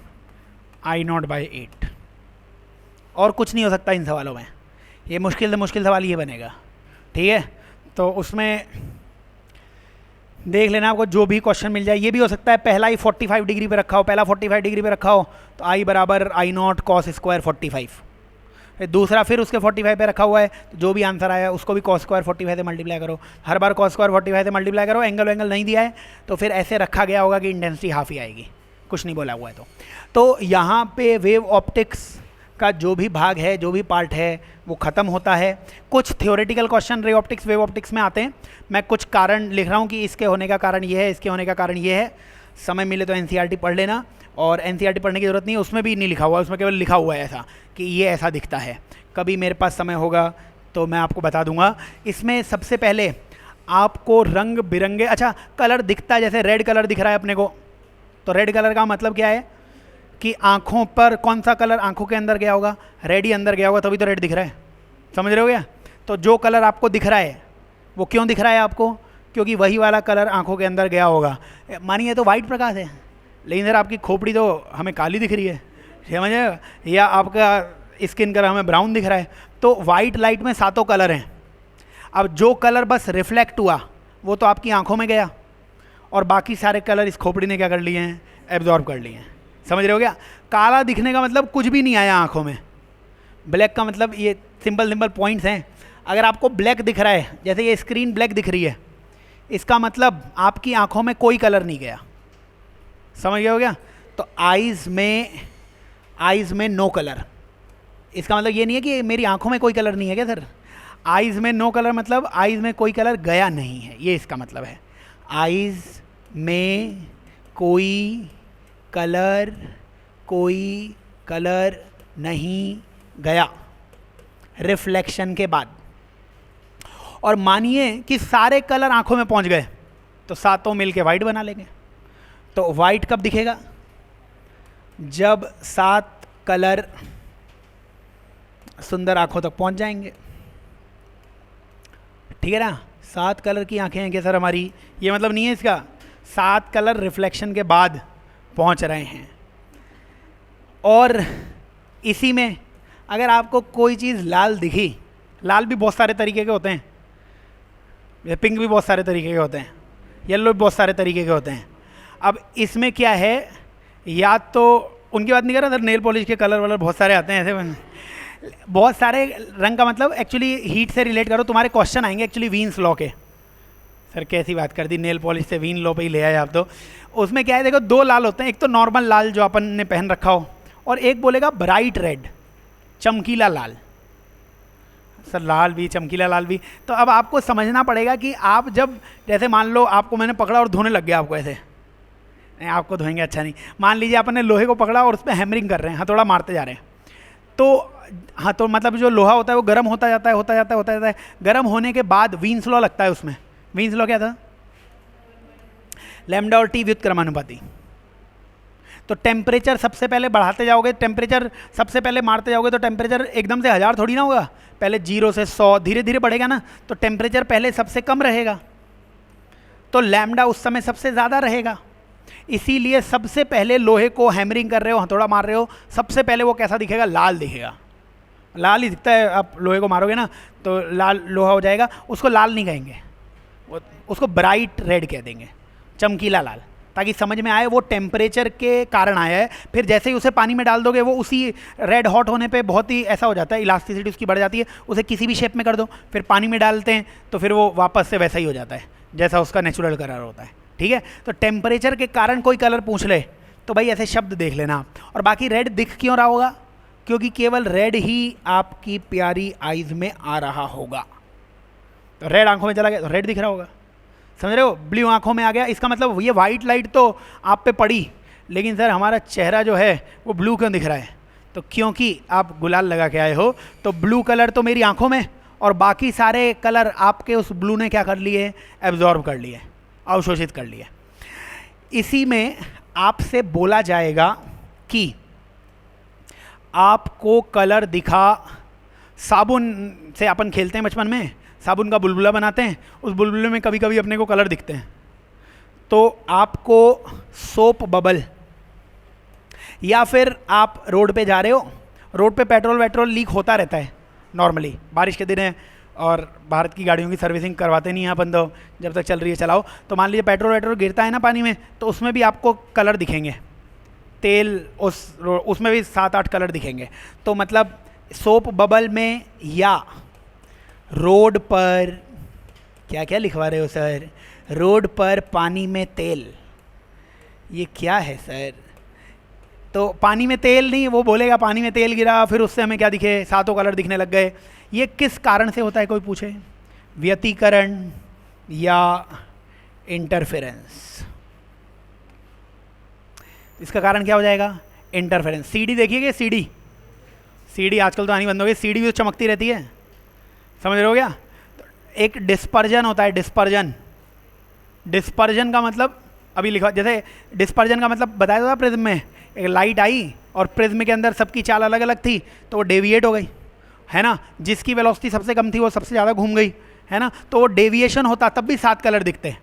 आई नॉट बाई 8। और कुछ नहीं हो सकता इन सवालों में, ये मुश्किल से मुश्किल सवाल ये बनेगा, ठीक है। तो उसमें देख लेना, आपको जो भी क्वेश्चन मिल जाए। ये भी हो सकता है पहला ही 45 डिग्री पे रखा हो, पहला 45 डिग्री पे रखा हो तो आई बराबर आई नॉट कॉस स्क्वायर 45, फिर दूसरा फिर उसके 45 पे रखा हुआ है, तो जो भी आंसर आया उसको भी कॉस स्क्वायर 45 से मल्टीप्लाई करो, हर बार कॉस स्क्वायर 45 से मल्टीप्लाई करो। एंगल नहीं दिया है तो फिर ऐसे रखा गया होगा कि इंटेंसिटी हाफ ही आएगी, कुछ नहीं बोला हुआ है। तो यहाँ पे वेव ऑप्टिक्स का जो भी भाग है, जो भी पार्ट है, वो ख़त्म होता है। कुछ theoretical question ray optics wave optics में आते हैं, मैं कुछ कारण लिख रहा हूँ कि इसके होने का कारण ये है, इसके होने का कारण ये है। समय मिले तो एनसीईआरटी पढ़ लेना, और एनसीईआरटी पढ़ने की ज़रूरत नहीं है, उसमें भी नहीं लिखा हुआ है, उसमें केवल लिखा हुआ है ऐसा कि ये ऐसा दिखता है। कभी मेरे पास समय होगा तो मैं आपको बता दूंगा। इसमें सबसे पहले आपको रंग बिरंगे, अच्छा कलर दिखता है, जैसे रेड कलर दिख रहा है अपने को, तो रेड कलर का मतलब क्या है कि आँखों पर कौन सा कलर आँखों के अंदर गया होगा, रेड ही अंदर गया होगा, तभी तो रेड दिख रहा है, समझ रहे हो क्या। तो जो कलर आपको दिख रहा है वो क्यों दिख रहा है आपको, क्योंकि वही वाला कलर आँखों के अंदर गया होगा। मानिए तो वाइट प्रकाश है, लेकिन सर आपकी खोपड़ी तो हमें काली दिख रही है, समझे, या आपका स्किन कलर हमें ब्राउन दिख रहा है, तो वाइट लाइट में 7 कलर हैं। अब जो कलर बस रिफ्लेक्ट हुआ वो तो आपकी आंखों में गया, और बाकी सारे कलर इस खोपड़ी ने क्या कर लिए हैं, एब्जॉर्ब कर लिए हैं, समझ रहे हो क्या। काला दिखने का मतलब कुछ भी नहीं आया आंखों में, ब्लैक का मतलब ये सिंपल पॉइंट्स हैं। अगर आपको ब्लैक दिख रहा है, जैसे ये स्क्रीन ब्लैक दिख रही है, इसका मतलब आपकी आंखों में कोई कलर नहीं गया, समझ गए हो क्या। तो आइज़ में नो कलर, इसका मतलब ये नहीं है कि मेरी आंखों में कोई कलर नहीं है क्या सर, आइज़ में नो कलर मतलब आइज़ में कोई कलर गया नहीं है, ये इसका मतलब है। आइज़ में कोई कलर नहीं गया रिफ्लेक्शन के बाद। और मानिए कि सारे कलर आंखों में पहुंच गए, तो सातों मिलके वाइट बना लेंगे। तो वाइट कब दिखेगा, जब 7 कलर सुंदर आंखों तक पहुंच जाएंगे, ठीक है ना। 7 कलर की आंखें हैं कि सर हमारी, ये मतलब नहीं है इसका, 7 कलर रिफ्लेक्शन के बाद पहुंच रहे हैं। और इसी में अगर आपको कोई चीज़ लाल दिखी, लाल भी बहुत सारे तरीके के होते हैं, पिंक भी बहुत सारे तरीके के होते हैं, येलो भी बहुत सारे तरीके के होते हैं। अब इसमें क्या है, या तो उनकी बात नहीं कर रहा सर, नेल पॉलिश के कलर वलर बहुत सारे आते हैं, ऐसे बहुत सारे रंग का मतलब एक्चुअली हीट से रिलेट करो, तुम्हारे क्वेश्चन आएंगे एक्चुअली वीन्स लॉ के। सर कैसी बात कर दी, नेल पॉलिश से वीन लॉ पे ही ले आए आप। तो उसमें क्या है, देखो 2 लाल होते हैं, एक तो नॉर्मल लाल जो अपन ने पहन रखा हो, और एक बोलेगा ब्राइट रेड, चमकीला लाल। सर लाल भी चमकीला लाल भी, तो अब आपको समझना पड़ेगा कि आप जब, जैसे मान लो आपको मैंने पकड़ा और धोने लग गया आपको ऐसे, नहीं आपको धोएंगे अच्छा नहीं, मान लीजिए आपने लोहे को पकड़ा और उस पर हैमरिंग कर रहे हैं, हथौड़ा मारते जा रहे हैं, तो हाँ, तो मतलब जो लोहा होता है वो गर्म होता जाता है, गर्म होने के बाद वीन्स लॉ लगता है उसमें। वीन्स लॉ क्या था, लैम्डा और टी व्युत्क्रमानुपाती। तो टेम्परेचर सबसे पहले बढ़ाते जाओगे, टेम्परेचर सबसे पहले मारते जाओगे, तो टेम्परेचर एकदम से 1000 थोड़ी ना होगा, पहले 0 से 100 धीरे धीरे बढ़ेगा ना। तो टेम्परेचर पहले सबसे कम रहेगा, तो लैम्डा उस समय सबसे ज़्यादा रहेगा। इसीलिए सबसे पहले लोहे को हैमरिंग कर रहे हो, हथौड़ा मार रहे हो, सबसे पहले वो कैसा दिखेगा, लाल दिखेगा, लाल ही दिखता है। आप लोहे को मारोगे ना तो लाल लोहा हो जाएगा, उसको लाल नहीं कहेंगे, उसको ब्राइट रेड कह देंगे, चमकीला लाल, ताकि समझ में आए वो टेम्परेचर के कारण आया है। फिर जैसे ही उसे पानी में डाल दोगे, वो उसी रेड हॉट होने पे बहुत ही ऐसा हो जाता है, इलास्टिसिटी उसकी बढ़ जाती है, उसे किसी भी शेप में कर दो, फिर पानी में डालते हैं तो फिर वो वापस से वैसा ही हो जाता है जैसा उसका नेचुरल कलर होता है, ठीक है। तो टेम्परेचर के कारण कोई कलर पूछ ले तो भाई ऐसे शब्द देख लेना आप। और बाकी रेड दिख क्यों रहा होगा, क्योंकि केवल रेड ही आपकी प्यारी आइज में आ रहा होगा। तो रेड आंखों में चला गया तो रेड दिख रहा होगा, समझ रहे हो। ब्लू आंखों में आ गया, इसका मतलब ये वाइट लाइट तो आप पे पड़ी, लेकिन सर हमारा चेहरा जो है वो ब्लू क्यों दिख रहा है, तो क्योंकि आप गुलाल लगा के आए हो, तो ब्लू कलर तो मेरी आंखों में, और बाकी सारे कलर आपके उस ब्लू ने क्या कर लिए, एब्जॉर्ब कर लिए, अवशोषित कर लिए। इसी में आपसे बोला जाएगा कि आपको कलर दिखा, साबुन से अपन खेलते हैं बचपन में, साबुन का बुलबुला बनाते हैं, उस बुलबुले में कभी कभी अपने को कलर दिखते हैं, तो आपको सोप बबल, या फिर आप रोड पे जा रहे हो, रोड पे पेट्रोल लीक होता रहता है नॉर्मली, बारिश के दिन है और भारत की गाड़ियों की सर्विसिंग करवाते नहीं हैं अपन, तो जब तक चल रही है चलाओ, तो मान लीजिए पेट्रोल गिरता है ना पानी में, तो उसमें भी आपको कलर दिखेंगे, तेल उसमें भी 7-8 कलर दिखेंगे। तो मतलब सोप बबल में या रोड पर, क्या क्या लिखवा रहे हो सर, रोड पर पानी में तेल, ये क्या है सर? तो पानी में तेल नहीं, वो बोलेगा पानी में तेल गिरा, फिर उससे हमें क्या दिखे, 7 कलर दिखने लग गए। ये किस कारण से होता है, कोई पूछे? व्यतिकरण या इंटरफेरेंस? इसका कारण क्या हो जाएगा? इंटरफेरेंस। सीडी देखिएगा, सीडी आजकल तो आनी बंद हो गई, सीडी भी तो चमकती रहती है, समझ रहे हो क्या? तो एक डिस्पर्जन होता है, डिस्पर्जन का मतलब अभी लिखा, जैसे डिस्पर्जन का मतलब बताया था प्रिज्म में, एक लाइट आई और प्रिज्म के अंदर सबकी चाल अलग अलग थी, तो वो डेविएट हो गई, है ना, जिसकी वेलोसिटी सबसे कम थी वो सबसे ज़्यादा घूम गई, है ना, तो वो डेविएशन होता, तब भी 7 कलर दिखते हैं।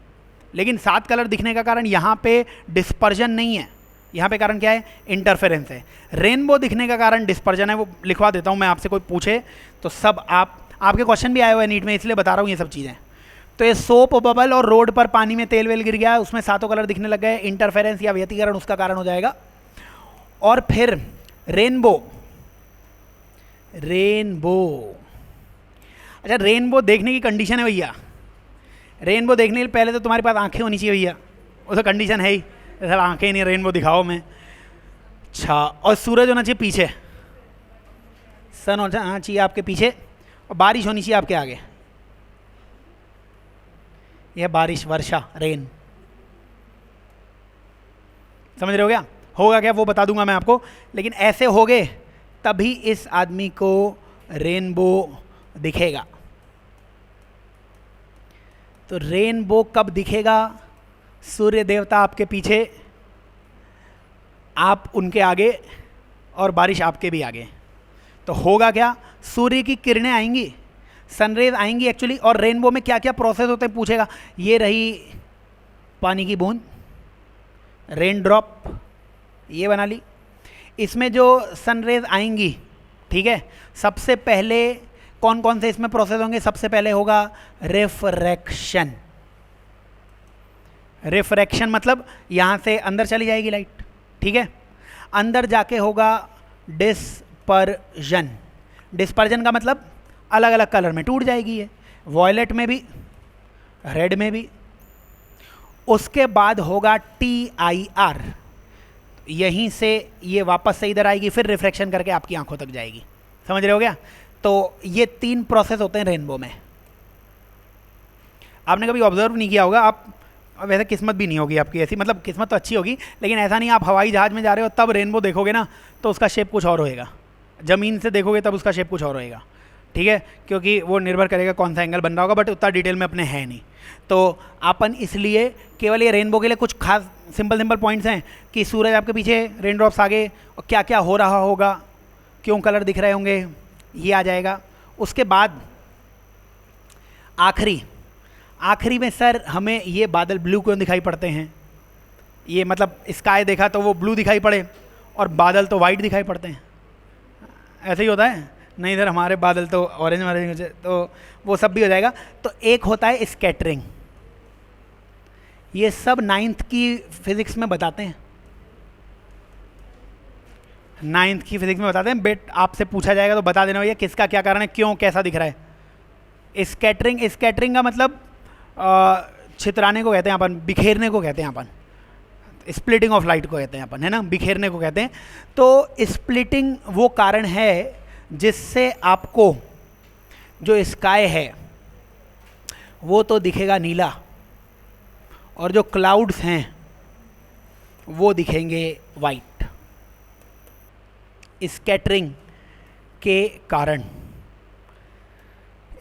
लेकिन 7 कलर दिखने का कारण यहाँ पे डिस्पर्जन नहीं है, यहाँ पे कारण क्या है? इंटरफेरेंस है। रेनबो दिखने का कारण डिस्पर्जन है, वो लिखवा देता हूँ मैं, आपसे कोई पूछे तो सब आपके क्वेश्चन भी आए हुए हैं नीट में, इसलिए बता रहा हूँ ये सब चीज़ें। तो ये सोप बबल और रोड पर पानी में तेल वेल गिर गया, उसमें 7 कलर दिखने लग गए, इंटरफेरेंस या व्यतिकरण उसका कारण हो जाएगा। और फिर रेनबो, अच्छा रेनबो देखने की कंडीशन है भैया, रेनबो देखने के लिए पहले तो तुम्हारे पास आंखें होनी चाहिए भैया, वो तो कंडीशन है ही, सर आंखें नहीं, रेनबो दिखाओ में। अच्छा, और सूरज होना चाहिए पीछे, सन होना चाहिए आपके पीछे, और बारिश होनी चाहिए आपके आगे, यह बारिश, वर्षा, रेन, समझ रहे हो क्या? होगा क्या वो बता दूंगा मैं आपको, लेकिन ऐसे हो गए तभी इस आदमी को रेनबो दिखेगा। तो रेनबो कब दिखेगा? सूर्य देवता आपके पीछे, आप उनके आगे, और बारिश आपके भी आगे। तो होगा क्या? सूर्य की किरणें आएंगी, सनरेज आएंगी एक्चुअली, और रेनबो में क्या क्या प्रोसेस होते हैं पूछेगा। ये रही पानी की बूंद, रेन ड्रॉप, ये बना ली। इसमें जो सनरेज आएंगी, ठीक है, सबसे पहले कौन कौन से इसमें प्रोसेस होंगे? सबसे पहले होगा रिफ्रैक्शन। रिफ्रैक्शन मतलब यहाँ से अंदर चली जाएगी लाइट, ठीक है, अंदर जाके होगा डिस्पर्जन। डिस्पर्जन का मतलब अलग अलग कलर में टूट जाएगी, ये वॉयलेट में भी, रेड में भी। उसके बाद होगा TIR, यहीं से ये वापस से इधर आएगी, फिर रिफ्रैक्शन करके आपकी आंखों तक जाएगी, समझ रहे हो क्या? तो ये 3 प्रोसेस होते हैं रेनबो में। आपने कभी ऑब्जर्व नहीं किया होगा, आप वैसे किस्मत भी नहीं होगी आपकी ऐसी, मतलब किस्मत तो अच्छी होगी, लेकिन ऐसा नहीं आप हवाई जहाज़ में जा रहे हो तब रेनबो देखोगे ना, तो उसका शेप कुछ और होएगा, ज़मीन से देखोगे तब उसका शेप कुछ और होएगा, ठीक है, क्योंकि वो निर्भर करेगा कौन सा एंगल बन रहा होगा, बट उतना डिटेल में अपने है नहीं। तो अपन इसलिए केवल ये रेनबो के लिए कुछ खास सिंपल पॉइंट्स हैं कि सूरज आपके पीछे, रेन ड्रॉप्स आगे, और क्या क्या हो रहा होगा, क्यों कलर दिख रहे होंगे, ये आ जाएगा। उसके बाद आखिरी में सर हमें ये बादल ब्लू क्यों दिखाई पड़ते हैं? ये मतलब स्काई देखा तो वो ब्लू दिखाई पड़े और बादल तो वाइट दिखाई पड़ते हैं, ऐसे ही होता है? नहीं सर, हमारे बादल तो ऑरेंज, तो वो सब भी हो जाएगा। तो एक होता है स्कैटरिंग, ये सब 9th की फिजिक्स में बताते हैं, 9th की फिजिक्स में बताते हैं। बेट आपसे पूछा जाएगा तो बता देना भैया किसका क्या कारण है, क्यों कैसा दिख रहा है। स्कैटरिंग का मतलब छितराने को कहते हैं अपन, बिखेरने को कहते हैं अपन, स्प्लिटिंग ऑफ लाइट को कहते हैं अपन, है ना, बिखेरने को कहते हैं। तो स्प्लिटिंग वो कारण है जिससे आपको जो स्काई है वो तो दिखेगा नीला, और जो क्लाउड्स हैं वो दिखेंगे वाइट, स्कैटरिंग के कारण।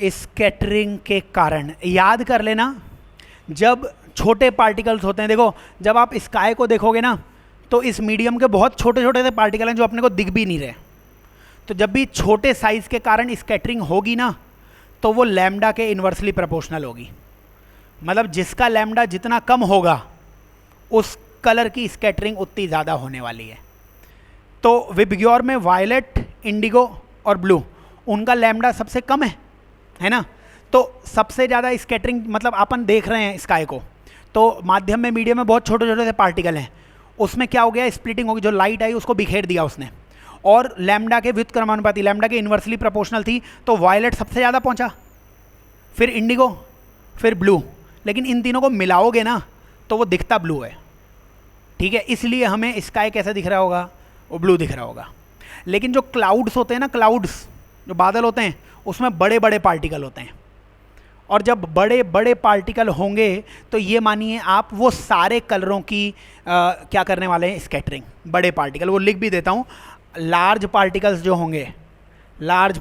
स्कैटरिंग के कारण याद कर लेना, जब छोटे पार्टिकल्स होते हैं। देखो जब आप स्काई को देखोगे ना तो इस मीडियम के बहुत छोटे छोटे से पार्टिकल हैं जो अपने को दिख भी नहीं रहे। तो जब भी छोटे साइज के कारण स्कैटरिंग होगी ना तो वो लैम्डा के इन्वर्सली प्रोपोर्शनल होगी। मतलब जिसका लैम्डा जितना कम होगा उस कलर की स्कैटरिंग उतनी ज़्यादा होने वाली है। तो विबग्योर में वायलेट, इंडिगो और ब्लू उनका लैम्डा सबसे कम है ना। तो सबसे ज़्यादा स्कैटरिंग मतलब अपन देख रहे हैं स्काई को, तो माध्यम में मीडियम में बहुत छोटे छोटे से पार्टिकल हैं, उसमें क्या हो गया, स्प्लिटिंग होगी, जो लाइट आई उसको बिखेर दिया उसने, और लैम्डा के व्युत्क्रमानुपाती, लैम्डा के इन्वर्सली प्रोपोर्शनल थी, तो वायलेट सबसे ज़्यादा पहुंचा, फिर इंडिगो, फिर ब्लू। लेकिन इन तीनों को मिलाओगे ना तो वो दिखता ब्लू है, ठीक है। इसलिए हमें स्काई कैसा दिख रहा होगा, वो ब्लू दिख रहा होगा। लेकिन जो क्लाउड्स होते हैं ना, क्लाउड्स जो बादल होते हैं, उसमें बड़े बड़े पार्टिकल होते हैं, और जब बड़े बड़े पार्टिकल होंगे तो ये मानिए आप वो सारे कलरों की क्या करने वाले हैं, स्कैटरिंग। बड़े पार्टिकल, वो लिख भी देता हूँ, लार्ज पार्टिकल्स जो होंगे, लार्ज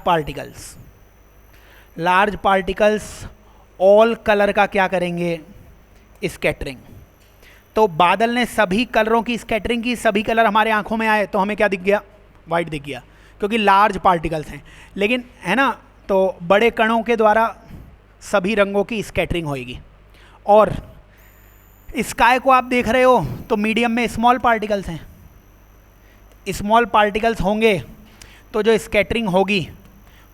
पार्टिकल्स ऑल कलर का क्या करेंगे, स्कैटरिंग। तो बादल ने सभी कलरों की स्कैटरिंग की, सभी कलर हमारे आंखों में आए तो हमें क्या दिख गया, वाइट दिख गया, क्योंकि लार्ज पार्टिकल्स हैं। लेकिन है ना, तो बड़े कणों के द्वारा सभी रंगों की स्कैटरिंग होगी। और स्काई को आप देख रहे हो तो मीडियम में स्मॉल पार्टिकल्स हैं, स्मॉल पार्टिकल्स होंगे तो जो स्कैटरिंग होगी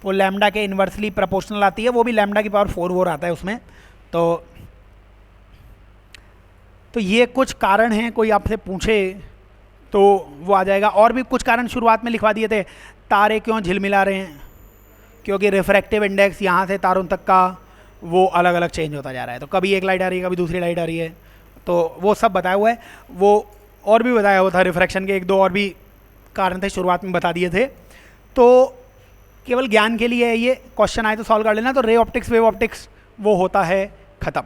वो लैम्डा के इन्वर्सली प्रोपोर्शनल आती है, वो भी लैम्डा की पावर 4 आता है उसमें। तो ये कुछ कारण हैं, कोई आपसे पूछे तो वो आ जाएगा। और भी कुछ कारण शुरुआत में लिखवा दिए थे, तारे क्यों झिलमिला रहे हैं, क्योंकि रिफ्रैक्टिव इंडेक्स यहाँ से तारों तक का वो अलग अलग चेंज होता जा रहा है, तो कभी एक लाइट आ रही है, कभी दूसरी लाइट आ रही है, तो वो सब बताया हुआ है। वो और भी बताया हुआ था, रिफ्रैक्शन के 1-2 और भी कारण थे, शुरुआत में बता दिए थे। तो केवल ज्ञान के लिए ये क्वेश्चन आए तो सॉल्व कर लेना। तो रे ऑप्टिक्स, वेव ऑप्टिक्स वो होता है ख़त्म।